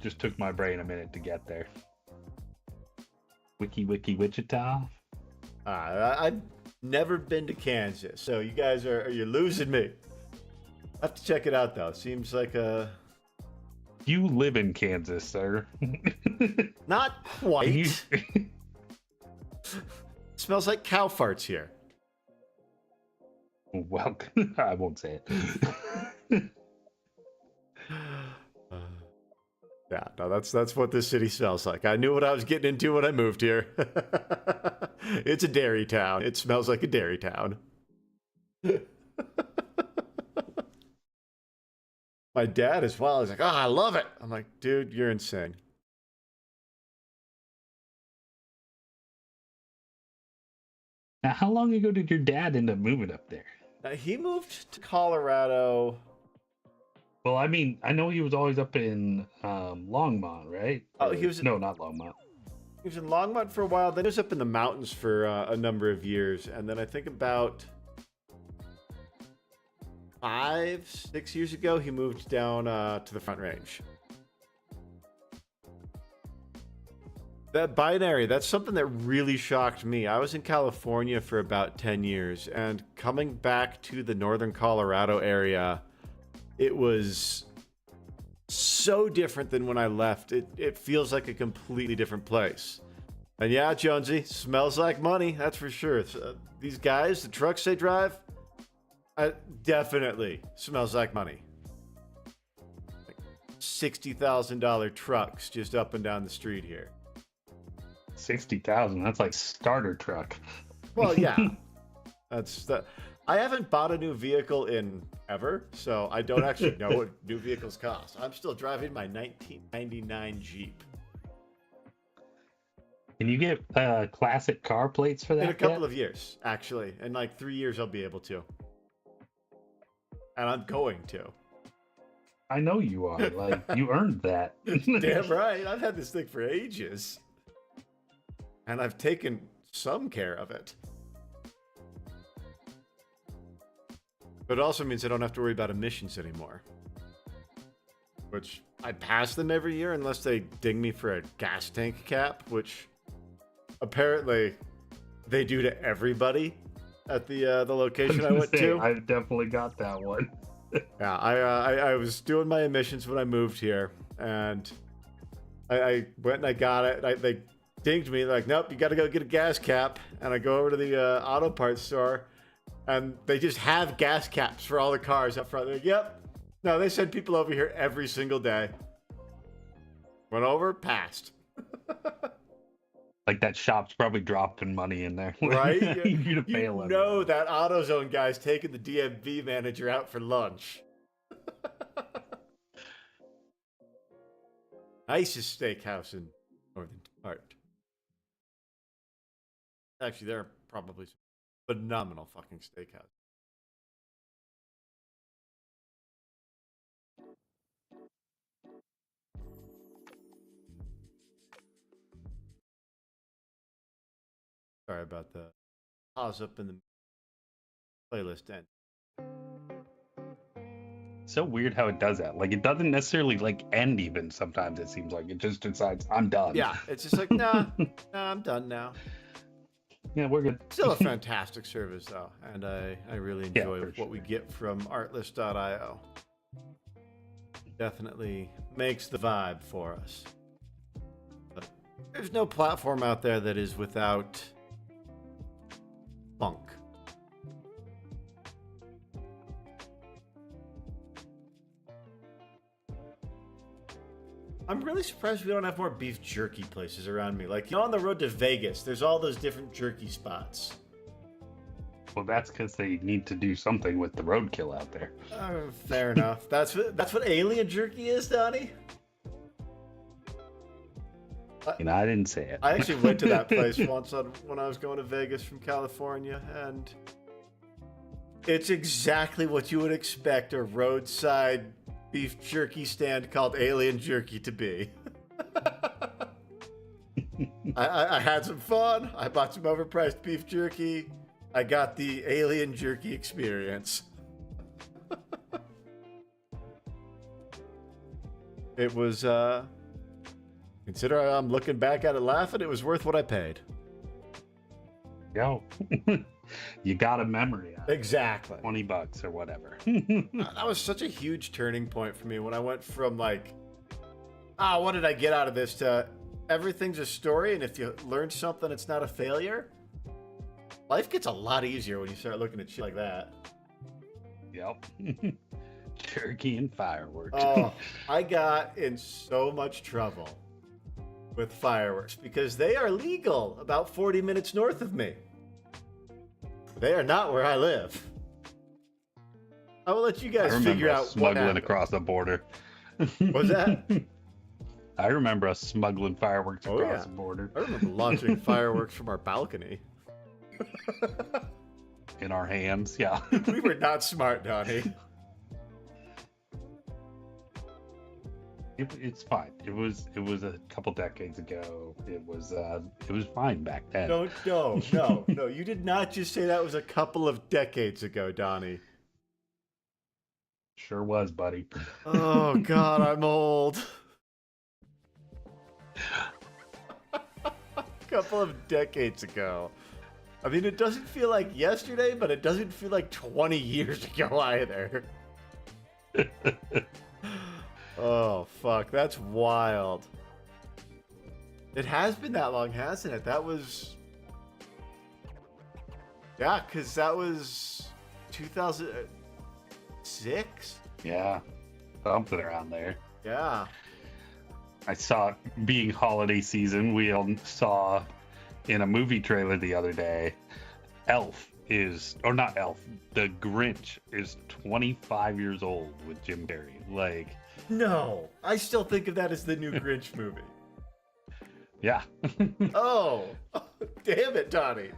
Just took my brain a minute to get there. Wiki Wichita. I've never been to Kansas, so you guys you're losing me. I have to check it out though. It seems like a. You live in Kansas, sir. Not quite. Smells like cow farts here. Well, I won't say it. Yeah, no, that's what this city smells like. I knew what I was getting into when I moved here. It's a dairy town. It smells like a dairy town. My dad as well. He's like, oh, I love it. I'm like, dude, you're insane. Now, how long ago did your dad end up moving up there? He moved to Colorado. Well, I mean, I know he was always up in Longmont, right? Oh, he was no, not Longmont. He was in Longmont for a while. Then he was up in the mountains for a number of years, and then I think about 5-6 years ago, he moved down to the Front Range. That Binary, that's something that really shocked me. I was in California for about 10 years, and coming back to the northern Colorado area, it was so different than when I left. It feels like a completely different place. And yeah, Jonesy, smells like money, that's for sure. These guys, the trucks they drive, definitely smells like money. $60,000 trucks just up and down the street here. 60,000. That's like starter truck. Well, yeah. I haven't bought a new vehicle in ever, so I don't actually know what new vehicles cost. I'm still driving my 1999 Jeep. Can you get classic car plates for that? In a couple of years, actually. In like 3 years, I'll be able to. And I'm going to. I know you are. Like, you earned that. Damn right. I've had this thing for ages. And I've taken some care of it. But it also means I don't have to worry about emissions anymore. Which, I pass them every year unless they ding me for a gas tank cap, which apparently they do to everybody at the location I went to. I've definitely got that one. Yeah, I was doing my emissions when I moved here, and I went and I got it. They dinged me like, nope, you got to go get a gas cap. And I go over to the auto parts store, and they just have gas caps for all the cars up front. They're like, yep. No, they send people over here every single day. Went over, passed. Like that shop's probably dropping money in there. Right? You to pay you know that AutoZone guy's taking the DMV manager out for lunch. Nicest steakhouse in northern part. Actually, they're probably phenomenal fucking steakhouse. Sorry about the pause up in the playlist end. So weird how it does that. Like, it doesn't necessarily like end even. Sometimes it seems like it just decides I'm done. Yeah, it's just like nah, I'm done now. Yeah, we're good. Still a fantastic service though, and I really enjoy what we get from Artlist.io. Definitely makes the vibe for us. But there's no platform out there that is without funk. I'm really surprised we don't have more beef jerky places around me. Like, you know, on the road to Vegas, there's all those different jerky spots. Well, that's because they need to do something with the roadkill out there. Fair enough. That's what alien jerky is, Donnie? And I didn't say it. I actually went to that place once when I was going to Vegas from California, and it's exactly what you would expect a roadside beef jerky stand called Alien Jerky to be. I had some fun. I bought some overpriced beef jerky. I got the Alien Jerky experience. It was, consider I'm looking back at it laughing, it was worth what I paid. Yo, you got a memory out of it. Exactly. $20 or whatever. That was such a huge turning point for me when I went from like, what did I get out of this, to everything's a story, and if you learn something, it's not a failure. Life gets a lot easier when you start looking at shit like that. Yep. Jerky and fireworks. Oh, I got in so much trouble with fireworks because they are legal about 40 minutes north of me. They are not where I live. I will let you guys figure out smuggling across the border. What's that? I remember us smuggling fireworks across the border. I remember launching fireworks from our balcony. In our hands, yeah. We were not smart, Donnie. It's fine. It was a couple decades ago. It was fine back then. No. You did not just say that was a couple of decades ago, Donnie. Sure was, buddy. Oh God, I'm old. A couple of decades ago. I mean, it doesn't feel like yesterday, but it doesn't feel like 20 years ago either. Oh, fuck. That's wild. It has been that long, hasn't it? That was... Yeah, because that was 2006? Yeah. Something around there. Yeah. I saw, being holiday season, we all saw in a movie trailer the other day, The Grinch is 25 years old with Jim Carrey. Like, No, I still think of that as the new Grinch movie. yeah. Oh, damn it, Donnie.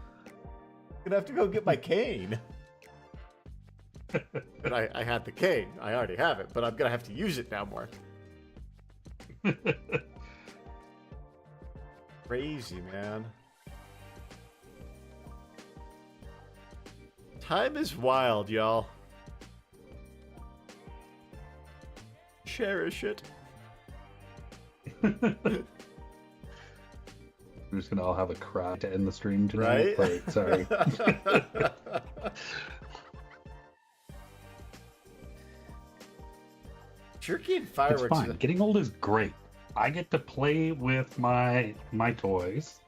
Gonna have to go get my cane. But I had the cane. I already have it, but I'm gonna have to use it now more. Crazy, man. Time is wild, y'all. Cherish it. We're just gonna all have a cry to end the stream tonight. Right? Like, sorry. Turkey and fireworks. It's fine. Getting old is great. I get to play with my toys,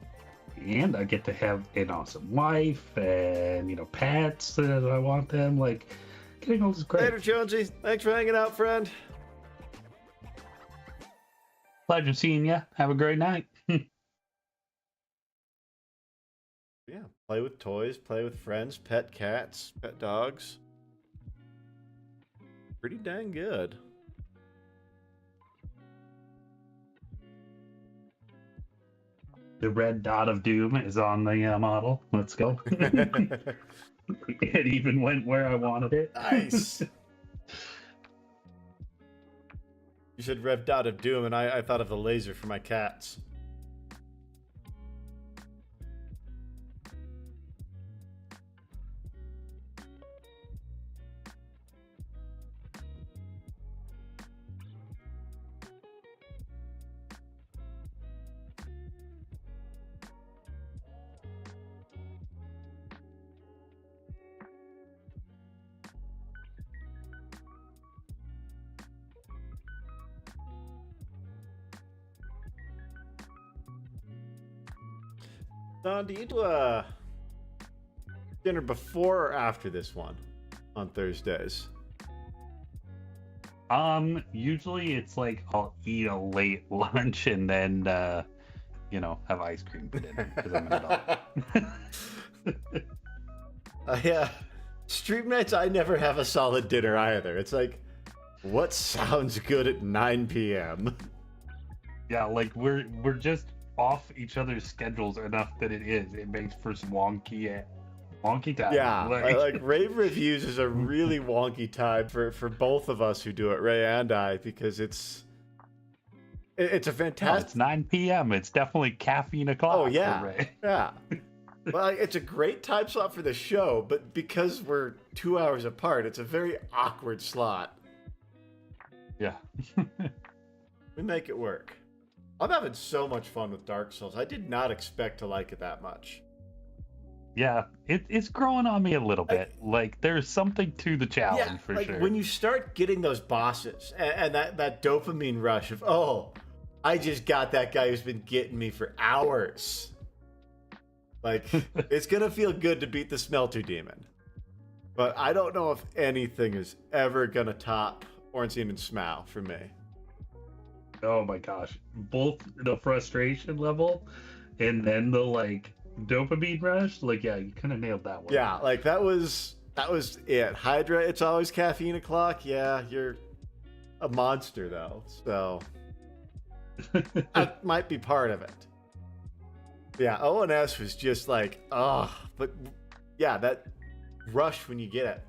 and I get to have an awesome wife and pets that I want them. Like, getting old is great. Later, Jonesy. Thanks for hanging out, friend. Pleasure seeing you. Have a great night. Yeah, play with toys, play with friends, pet cats, pet dogs. Pretty dang good. The red dot of doom is on the model. Let's go. It even went where I wanted it. Nice. You said red dot of doom, and I thought of the laser for my cats. Don, do you do a dinner before or after this one on Thursdays? Usually it's like I'll eat a late lunch and then have ice cream for dinner because I'm an adult. Yeah, stream nights. I never have a solid dinner either. It's like, what sounds good at 9 p.m. Yeah, like we're just off each other's schedules enough that it makes for some wonky time. Yeah, like rave reviews is a really wonky time for both of us who do it, Ray and I, because it's a fantastic. It's 9 p.m. It's definitely caffeine o'clock. Oh yeah, for Ray. yeah. Well, it's a great time slot for the show, but because we're 2 hours apart, it's a very awkward slot. Yeah. We make it work. I'm having so much fun with Dark Souls. I did not expect to like it that much. Yeah, it's growing on me a little bit. Like there's something to the challenge for sure. When you start getting those bosses and that dopamine rush of, oh, I just got that guy who's been getting me for hours. Like, it's gonna feel good to beat the Smelter Demon. But I don't know if anything is ever gonna top Ornstein and Smough for me. Oh my gosh. Both the frustration level and then the dopamine rush. Like, yeah, you kind of nailed that one. Yeah, like that was it. Hydra, it's always caffeine o'clock. Yeah, you're a monster though, so that might be part of it. Yeah, ONS was just like, but yeah, that rush when you get it.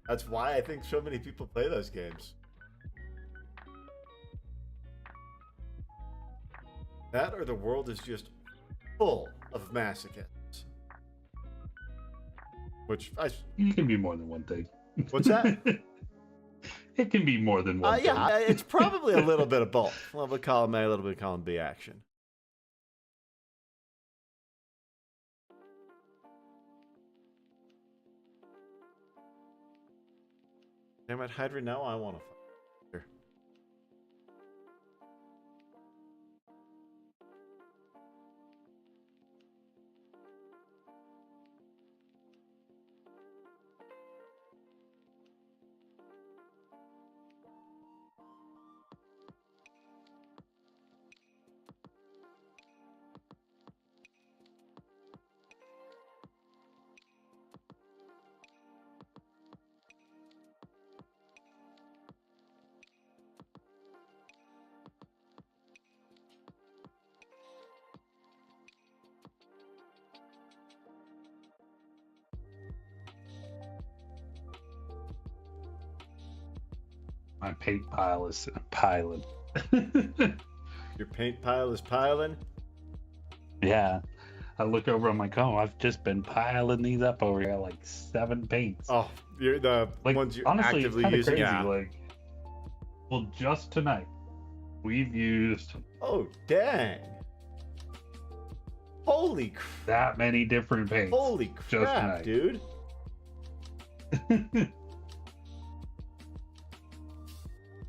That's why I think so many people play those games. That or the world is just full of masochists. Which it can be more than one thing. What's that? It can be more than one thing. Yeah, it's probably a little bit of both. A little bit column A, a little bit of column B action. Damn it, Hydra, now I want to fight. My paint pile is piling. Your paint pile is piling? Yeah. I look over, I'm like, oh, I've just been piling these up over here, like 7 paints. Oh, you're the like, ones you're honestly, actively it's using? crazy. Yeah. Like, well, just tonight, we've used Oh, dang. Holy crap. that many different paints. Holy crap, dude.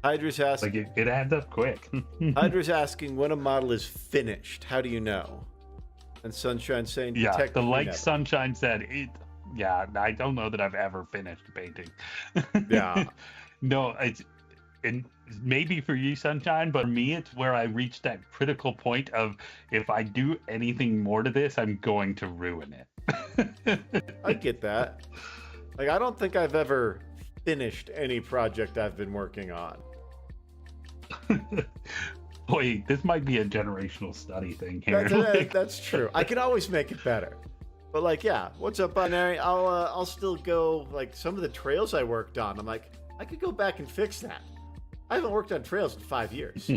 Hydra's asking. Like, it adds up quick. Hydra's asking when a model is finished. How do you know? And Sunshine saying, Yeah, the technically like never. Sunshine said, yeah, I don't know that I've ever finished painting. Yeah. No, and maybe for you, Sunshine, but for me, it's where I reach that critical point of if I do anything more to this, I'm going to ruin it. I get that. Like, I don't think I've ever finished any project I've been working on. Boy, this might be a generational study thing here. That's true. I can always make it better. But like, yeah, what's up, Binary? I'll still go, like, some of the trails I worked on. I'm like, I could go back and fix that. I haven't worked on trails in 5 years.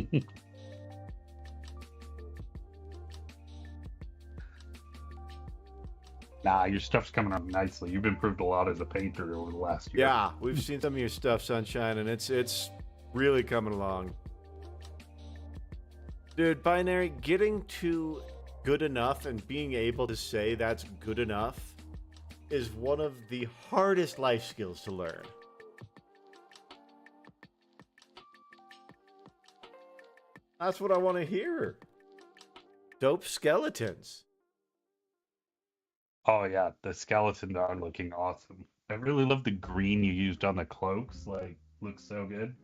Nah, your stuff's coming up nicely. You've improved a lot as a painter over the last year. Yeah, we've seen some of your stuff, Sunshine, and it's really coming along. Dude, Binary, getting to good enough and being able to say that's good enough is one of the hardest life skills to learn. That's what I want to hear. Dope skeletons. Oh yeah, the skeletons are looking awesome. I really love the green you used on the cloaks. Like, looks so good.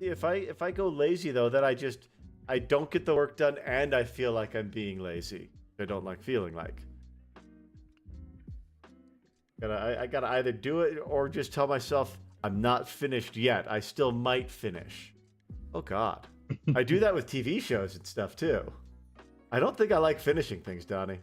If I go lazy though, then I don't get the work done and I feel like I'm being lazy. I don't like feeling like. I gotta either do it or just tell myself I'm not finished yet. I still might finish. Oh God. I do that with TV shows and stuff too. I don't think I like finishing things, Donnie.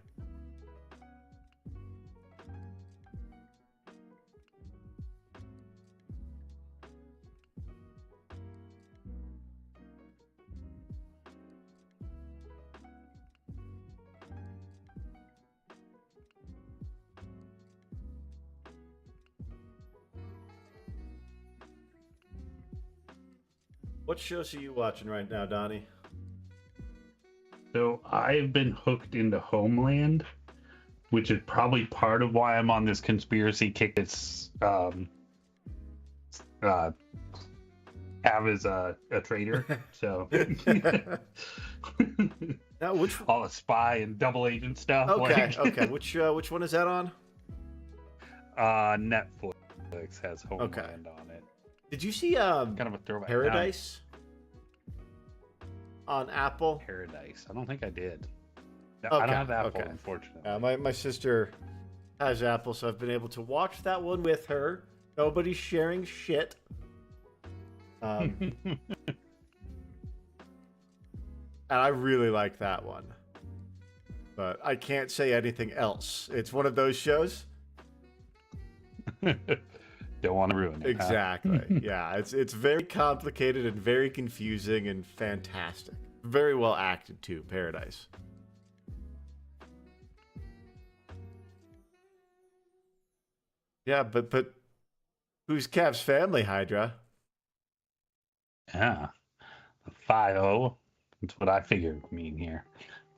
What shows are you watching right now, Donnie? So I've been hooked into Homeland, which is probably part of why I'm on this conspiracy kick. It's have as a traitor. So Now, which all the spy and double agent stuff. okay, like, okay. Which one is that on? Netflix has Homeland on it. Did you see Kind of a throwback. Paradise on Apple? Paradise. I don't think I did. No, Okay, I don't have Apple, okay. unfortunately. My sister has Apple, so I've been able to watch that one with her. Nobody's sharing shit. And I really like that one. But I can't say anything else. It's one of those shows. Don't want to ruin it. Exactly. Yeah, it's very complicated and very confusing and fantastic. Very well acted too, Paradise. Yeah, but who's Cap's family, Hydra? Yeah. 5-0. That's what I figured would mean here.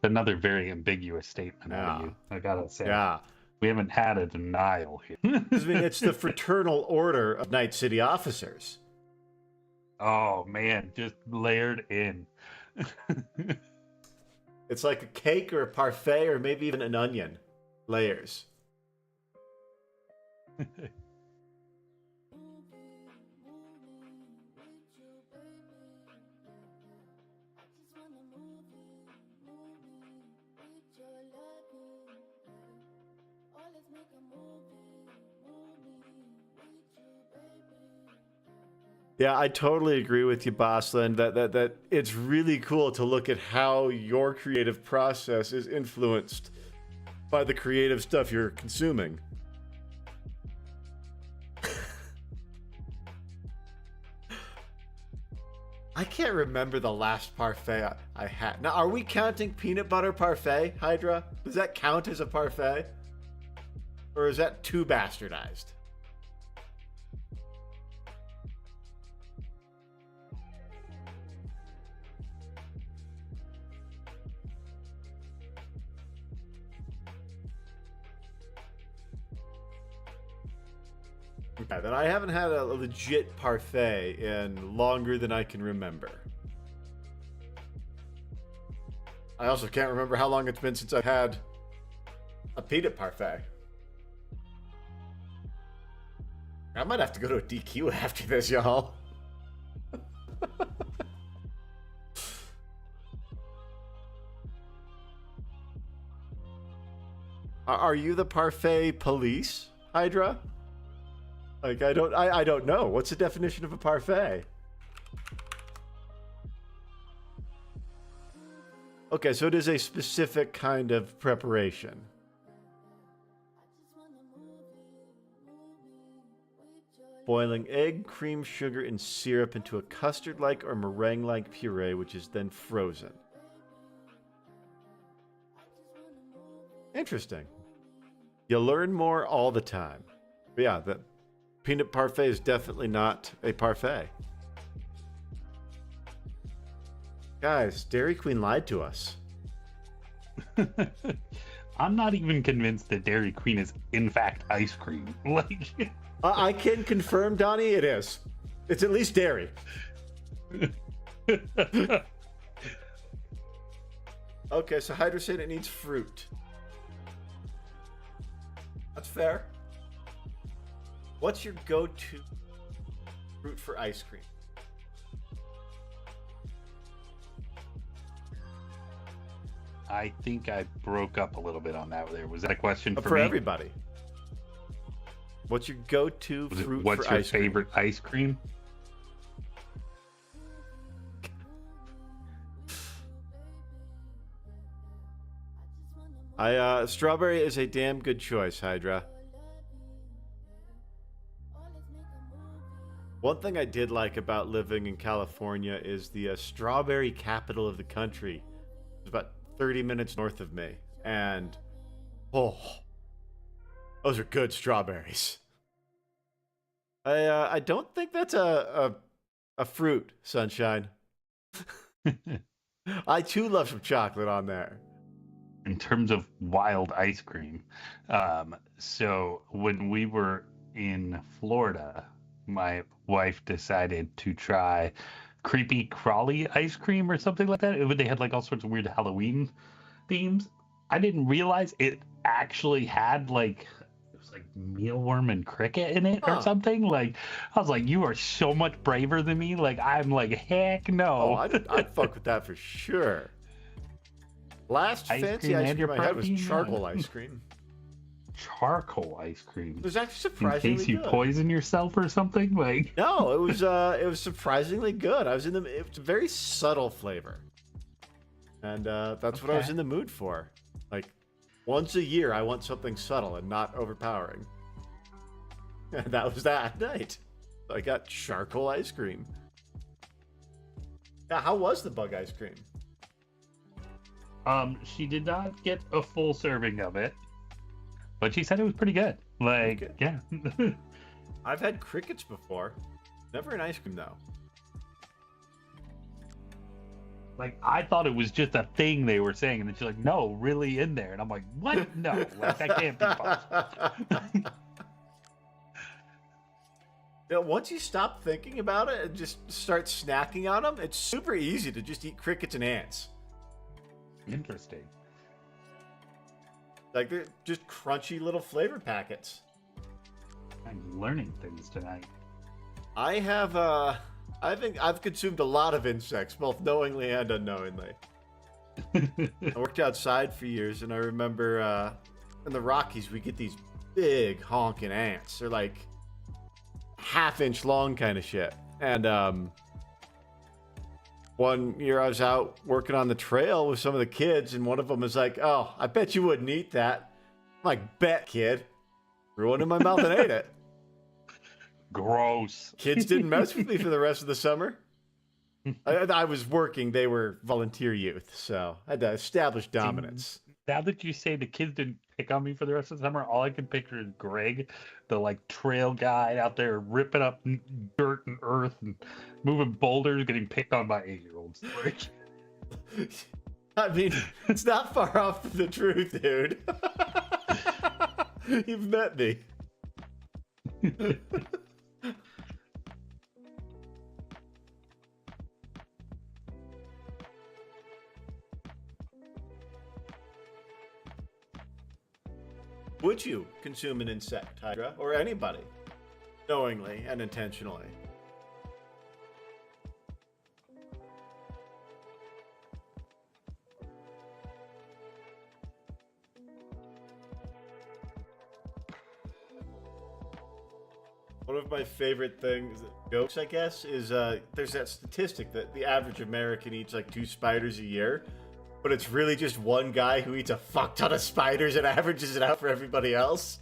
Another very ambiguous statement out of you, I gotta say. Yeah. We haven't had a denial here. I mean, it's the Fraternal Order of Night City Officers. Oh, man. Just layered in. It's like a cake or a parfait or maybe even an onion. Layers. Yeah, I totally agree with you, Boslin, that it's really cool to look at how your creative process is influenced by the creative stuff you're consuming. I can't remember the last parfait I had. Now, are we counting peanut butter parfait, Hydra? Does that count as a parfait? Or is that too bastardized? Okay, then I haven't had a legit parfait in longer than I can remember. I also can't remember how long it's been since I've had a peanut parfait. I might have to go to a DQ after this, y'all. Are you the parfait police, Hydra? Like, I don't know. What's the definition of a parfait? Okay, so it is a specific kind of preparation. Boiling egg, cream, sugar, and syrup into a custard-like or meringue-like puree, which is then frozen. Interesting. You learn more all the time. But yeah, the peanut parfait is definitely not a parfait. Guys, Dairy Queen lied to us. I'm not even convinced that Dairy Queen is in fact ice cream. Like, I can confirm, Donnie, it is. It's at least dairy. Okay, so Hydra said it needs fruit. That's fair. What's your go-to fruit for ice cream? I think I broke up a little bit on that there. Was that a question for For me? everybody. What's your go-to fruit What's for your ice cream? favorite ice cream? Strawberry is a damn good choice, Hydra. One thing I did like about living in California is the strawberry capital of the country. It's about 30 minutes north of me. And, oh, those are good strawberries. I don't think that's a fruit, Sunshine. I too love some chocolate on there. In terms of wild ice cream, so when we were in Florida, my wife decided to try creepy crawly ice cream or something like that. They had like all sorts of weird Halloween themes. I didn't realize it actually had like, it was like mealworm and cricket in it or something. Like, I was like, you are so much braver than me. Like, I'm like, heck no. Oh, I'd fuck with that for sure. Last Ice fancy cream ice and cream your I had was protein? charcoal ice cream. Charcoal ice cream. It was actually In surprisingly case you good. poison yourself or something? Like, No, it was surprisingly good. It was a very subtle flavor. And that's what I was Okay. in the mood for. Like, once a year I want something subtle and not overpowering. And that was that night. I got charcoal ice cream. Now, how was the bug ice cream? she did not get a full serving of it, but she said it was pretty good. Like, Okay. yeah. I've had crickets before. Never an ice cream, though. Like, I thought it was just a thing they were saying, and then she's like, no, really in there. And I'm like, what? No, like, that can't be possible. You know, once you stop thinking about it and just start snacking on them, it's super easy to just eat crickets and ants. Interesting. Like, they're just crunchy little flavor packets. I'm learning things tonight. I've consumed a lot of insects, both knowingly and unknowingly. I worked outside for years, and I remember in the Rockies we get these big honking ants. They're like half-inch long kind of shit. And one year I was out working on the trail with some of the kids, and one of them was like, "Oh, I bet you wouldn't eat that." I'm like, "Bet, kid." Threw one in my mouth and ate it. Gross. Kids didn't mess with me for the rest of the summer. I was working. They were volunteer youth, so I had to establish See, dominance. now that you say the kids didn't pick on me for the rest of the summer, all I can picture is Greg, the like trail guide out there ripping up dirt and earth and moving boulders, getting picked on by 8-year-olds. Like, I mean, it's not far off the truth, dude. You've met me. Would you consume an insect, Hydra, or anybody, knowingly and intentionally? One of my favorite things, jokes, I guess, is there's that statistic that the average American eats like 2 spiders a year, but it's really just one guy who eats a fuck ton of spiders and averages it out for everybody else.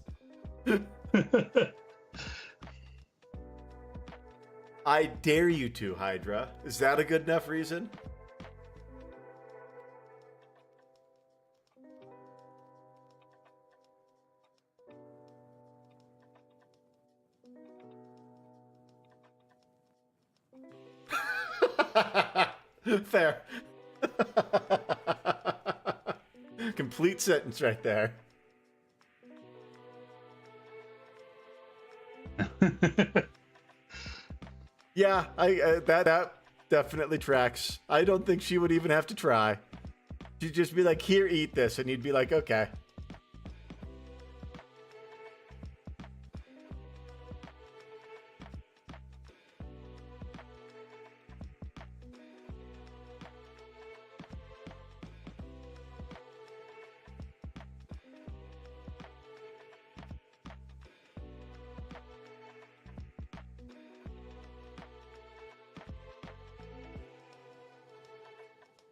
I dare you to, Hydra. Is that a good enough reason? Fair. Complete sentence right there. Yeah, that definitely tracks. I don't think she would even have to try. She'd just be like, "Here, eat this," and you'd be like, "Okay."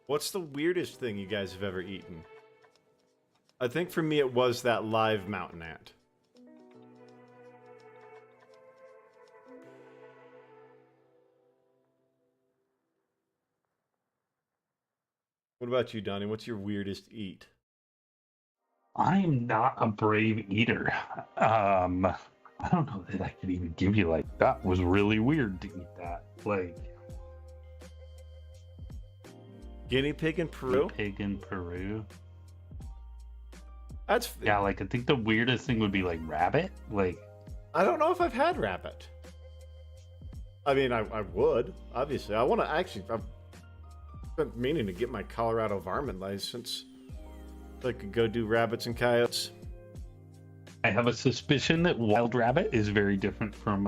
What's the weirdest thing you guys have ever eaten? I think for me it was that live mountain ant. What about you, Donnie? What's your weirdest eat? I'm not a brave eater. I don't know that I could even give you like that was really weird to eat that. Like Guinea pig in Peru? pig in Peru. That's Yeah, like I think the weirdest thing would be like rabbit. Like I don't know if I've had rabbit. I mean, I would, obviously. I want to actually, I've been meaning to get my Colorado varmint license so I could go do rabbits and coyotes. I have a suspicion that wild rabbit is very different from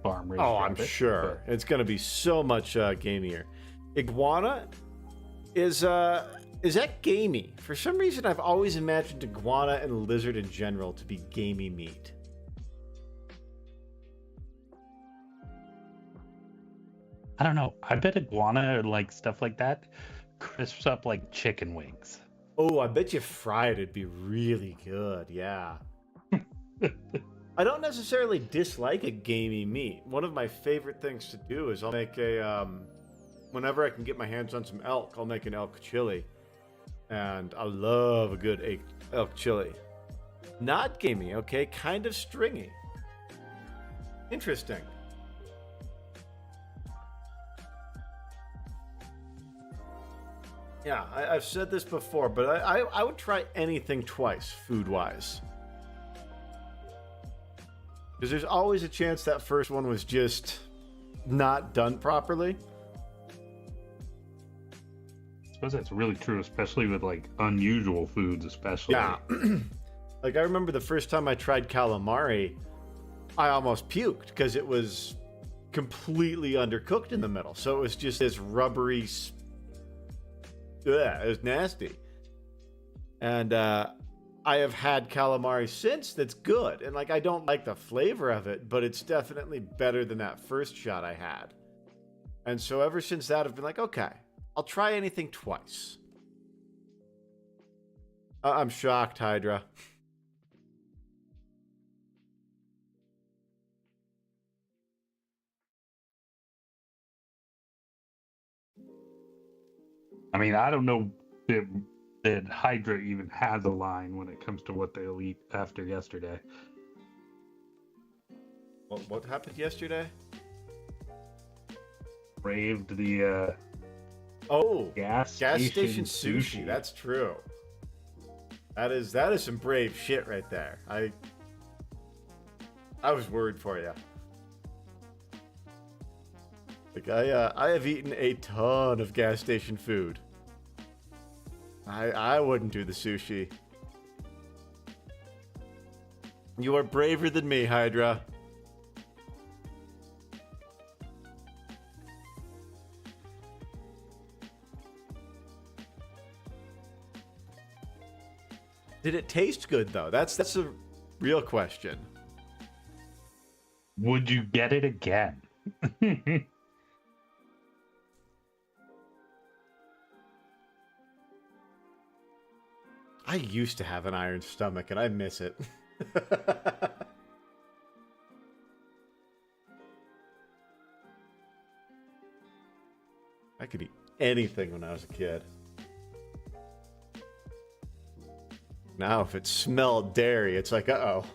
farm raised. Oh, I'm sure. It's going to be so much gamier. Iguana is that gamey? For some reason, I've always imagined iguana and lizard in general to be gamey meat. I don't know. I bet iguana or like stuff like that crisps up like chicken wings. Oh, I bet you fried it'd be really good. Yeah. I don't necessarily dislike a gamey meat. One of my favorite things to do is I'll make a whenever I can get my hands on some elk, I'll make an elk chili. And I love a good elk chili. Not gamey, okay? Kind of stringy. Interesting. Yeah, I've said this before, but I would try anything twice, food-wise. Because there's always a chance that first one was just not done properly. I suppose that's really true, especially with like unusual foods, especially. Yeah. Like I remember the first time I tried calamari, I almost puked because it was completely undercooked in the middle. So it was just this rubbery, it was nasty. And I have had calamari since that's good. And like I don't like the flavor of it, but it's definitely better than that first shot I had. And so ever since that, I've been like, okay, I'll try anything twice. I'm shocked, Hydra. I mean, I don't know if, that Hydra even has a line when it comes to what they'll eat after yesterday. What happened yesterday? Braved the gas station sushi. That's true. That is some brave shit right there. I was worried for you. Like I have eaten a ton of gas station food. I wouldn't do the sushi. You are braver than me, Hydra. Did it taste good though? That's a real question. Would you get it again? I used to have an iron stomach and I miss it. I could eat anything when I was a kid. Now, if it smelled dairy, it's like, uh-oh.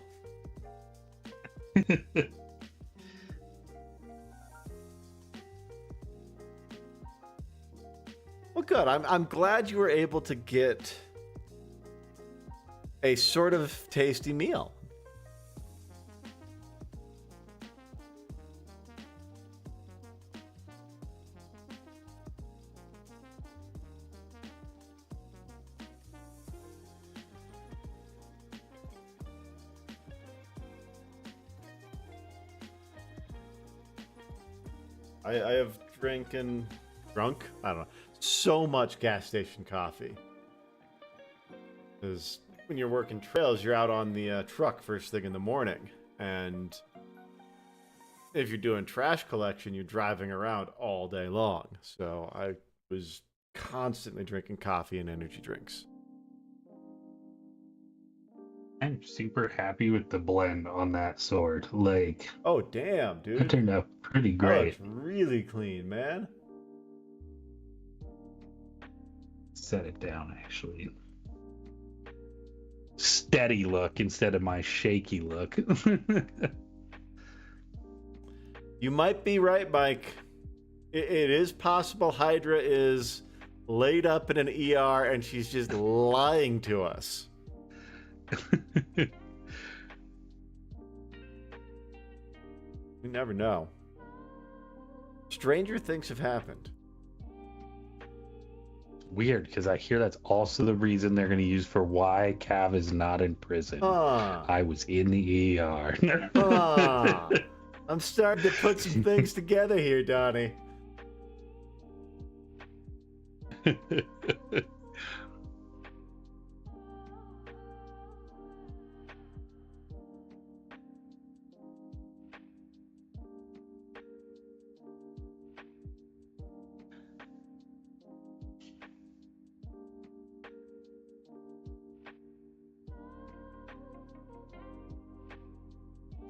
Well, good. I'm glad you were able to get a sort of tasty meal. I have drunk, I don't know, so much gas station coffee. Because when you're working trails, you're out on the truck first thing in the morning. And if you're doing trash collection, you're driving around all day long. So I was constantly drinking coffee and energy drinks. I'm super happy with the blend on that sword. Like, oh damn, dude, it turned out pretty great. That looks really clean, man. Set it down, actually. Steady look instead of my shaky look. You might be right, Mike. It is possible Hydra is laid up in an ER and she's just lying to us. You never know. Stranger things have happened. Weird, because I hear that's also the reason they're going to use for why Cav is not in prison. I was in the ER. I'm starting to put some things together here, Donnie.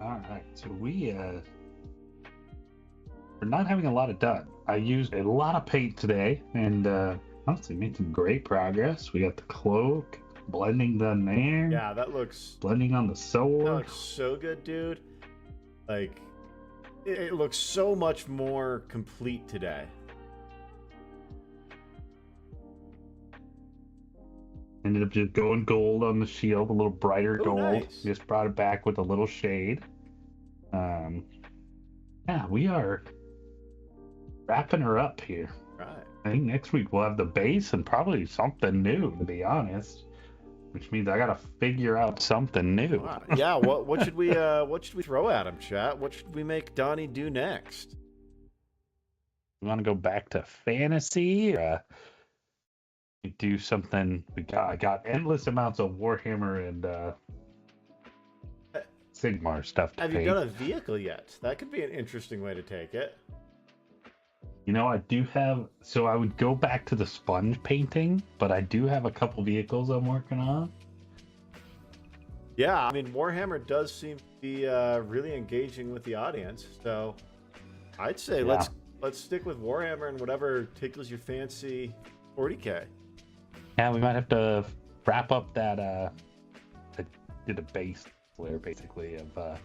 All right, so we're not having a lot of done. I used a lot of paint today, and honestly made some great progress. We got the cloak, blending done there. Yeah, that looks blending on the sword. That looks so good, dude. Like, it looks so much more complete today. Ended up just going gold on the shield, a little brighter gold. Nice. Just brought it back with a little shade. Yeah, we are wrapping her up here. Right. I think next week we'll have the base and probably something new, to be honest. Which means I gotta figure out something new. Wow. Yeah, what should we throw at him, chat? What should we make Donnie do next? You want to go back to fantasy? Do something. I got endless amounts of Warhammer and Sigmar stuff to Have paint. you done a vehicle yet? That could be an interesting way to take it. You know, I do have. So I would go back to the sponge painting, but I do have a couple vehicles I'm working on. Yeah, I mean, Warhammer does seem to be really engaging with the audience, so I'd say let's stick with Warhammer and whatever tickles your fancy 40K. Yeah, we might have to wrap up that. I did a base layer basically of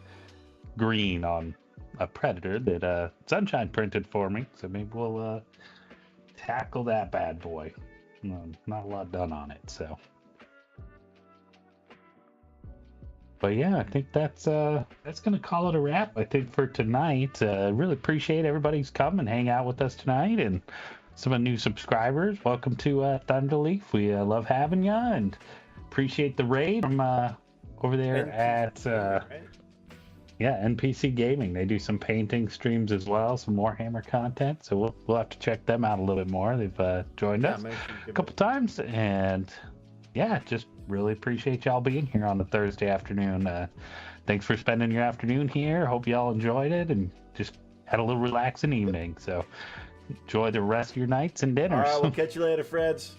green on a predator that Sunshine printed for me. So maybe we'll tackle that bad boy. Not a lot done on it, so. But yeah, I think that's gonna call it a wrap. I think for tonight. Really appreciate everybody who's come and hang out with us tonight, and some of the new subscribers. Welcome to Thunderleaf. We love having ya, and appreciate the raid from over there at NPC Gaming. They do some painting streams as well, some Warhammer content. So we'll have to check them out a little bit more. They've joined us a couple times, and yeah, just really appreciate y'all being here on a Thursday afternoon. Thanks for spending your afternoon here. Hope y'all enjoyed it and just had a little relaxing evening. So enjoy the rest of your nights and dinners. All right, we'll catch you later, Freds.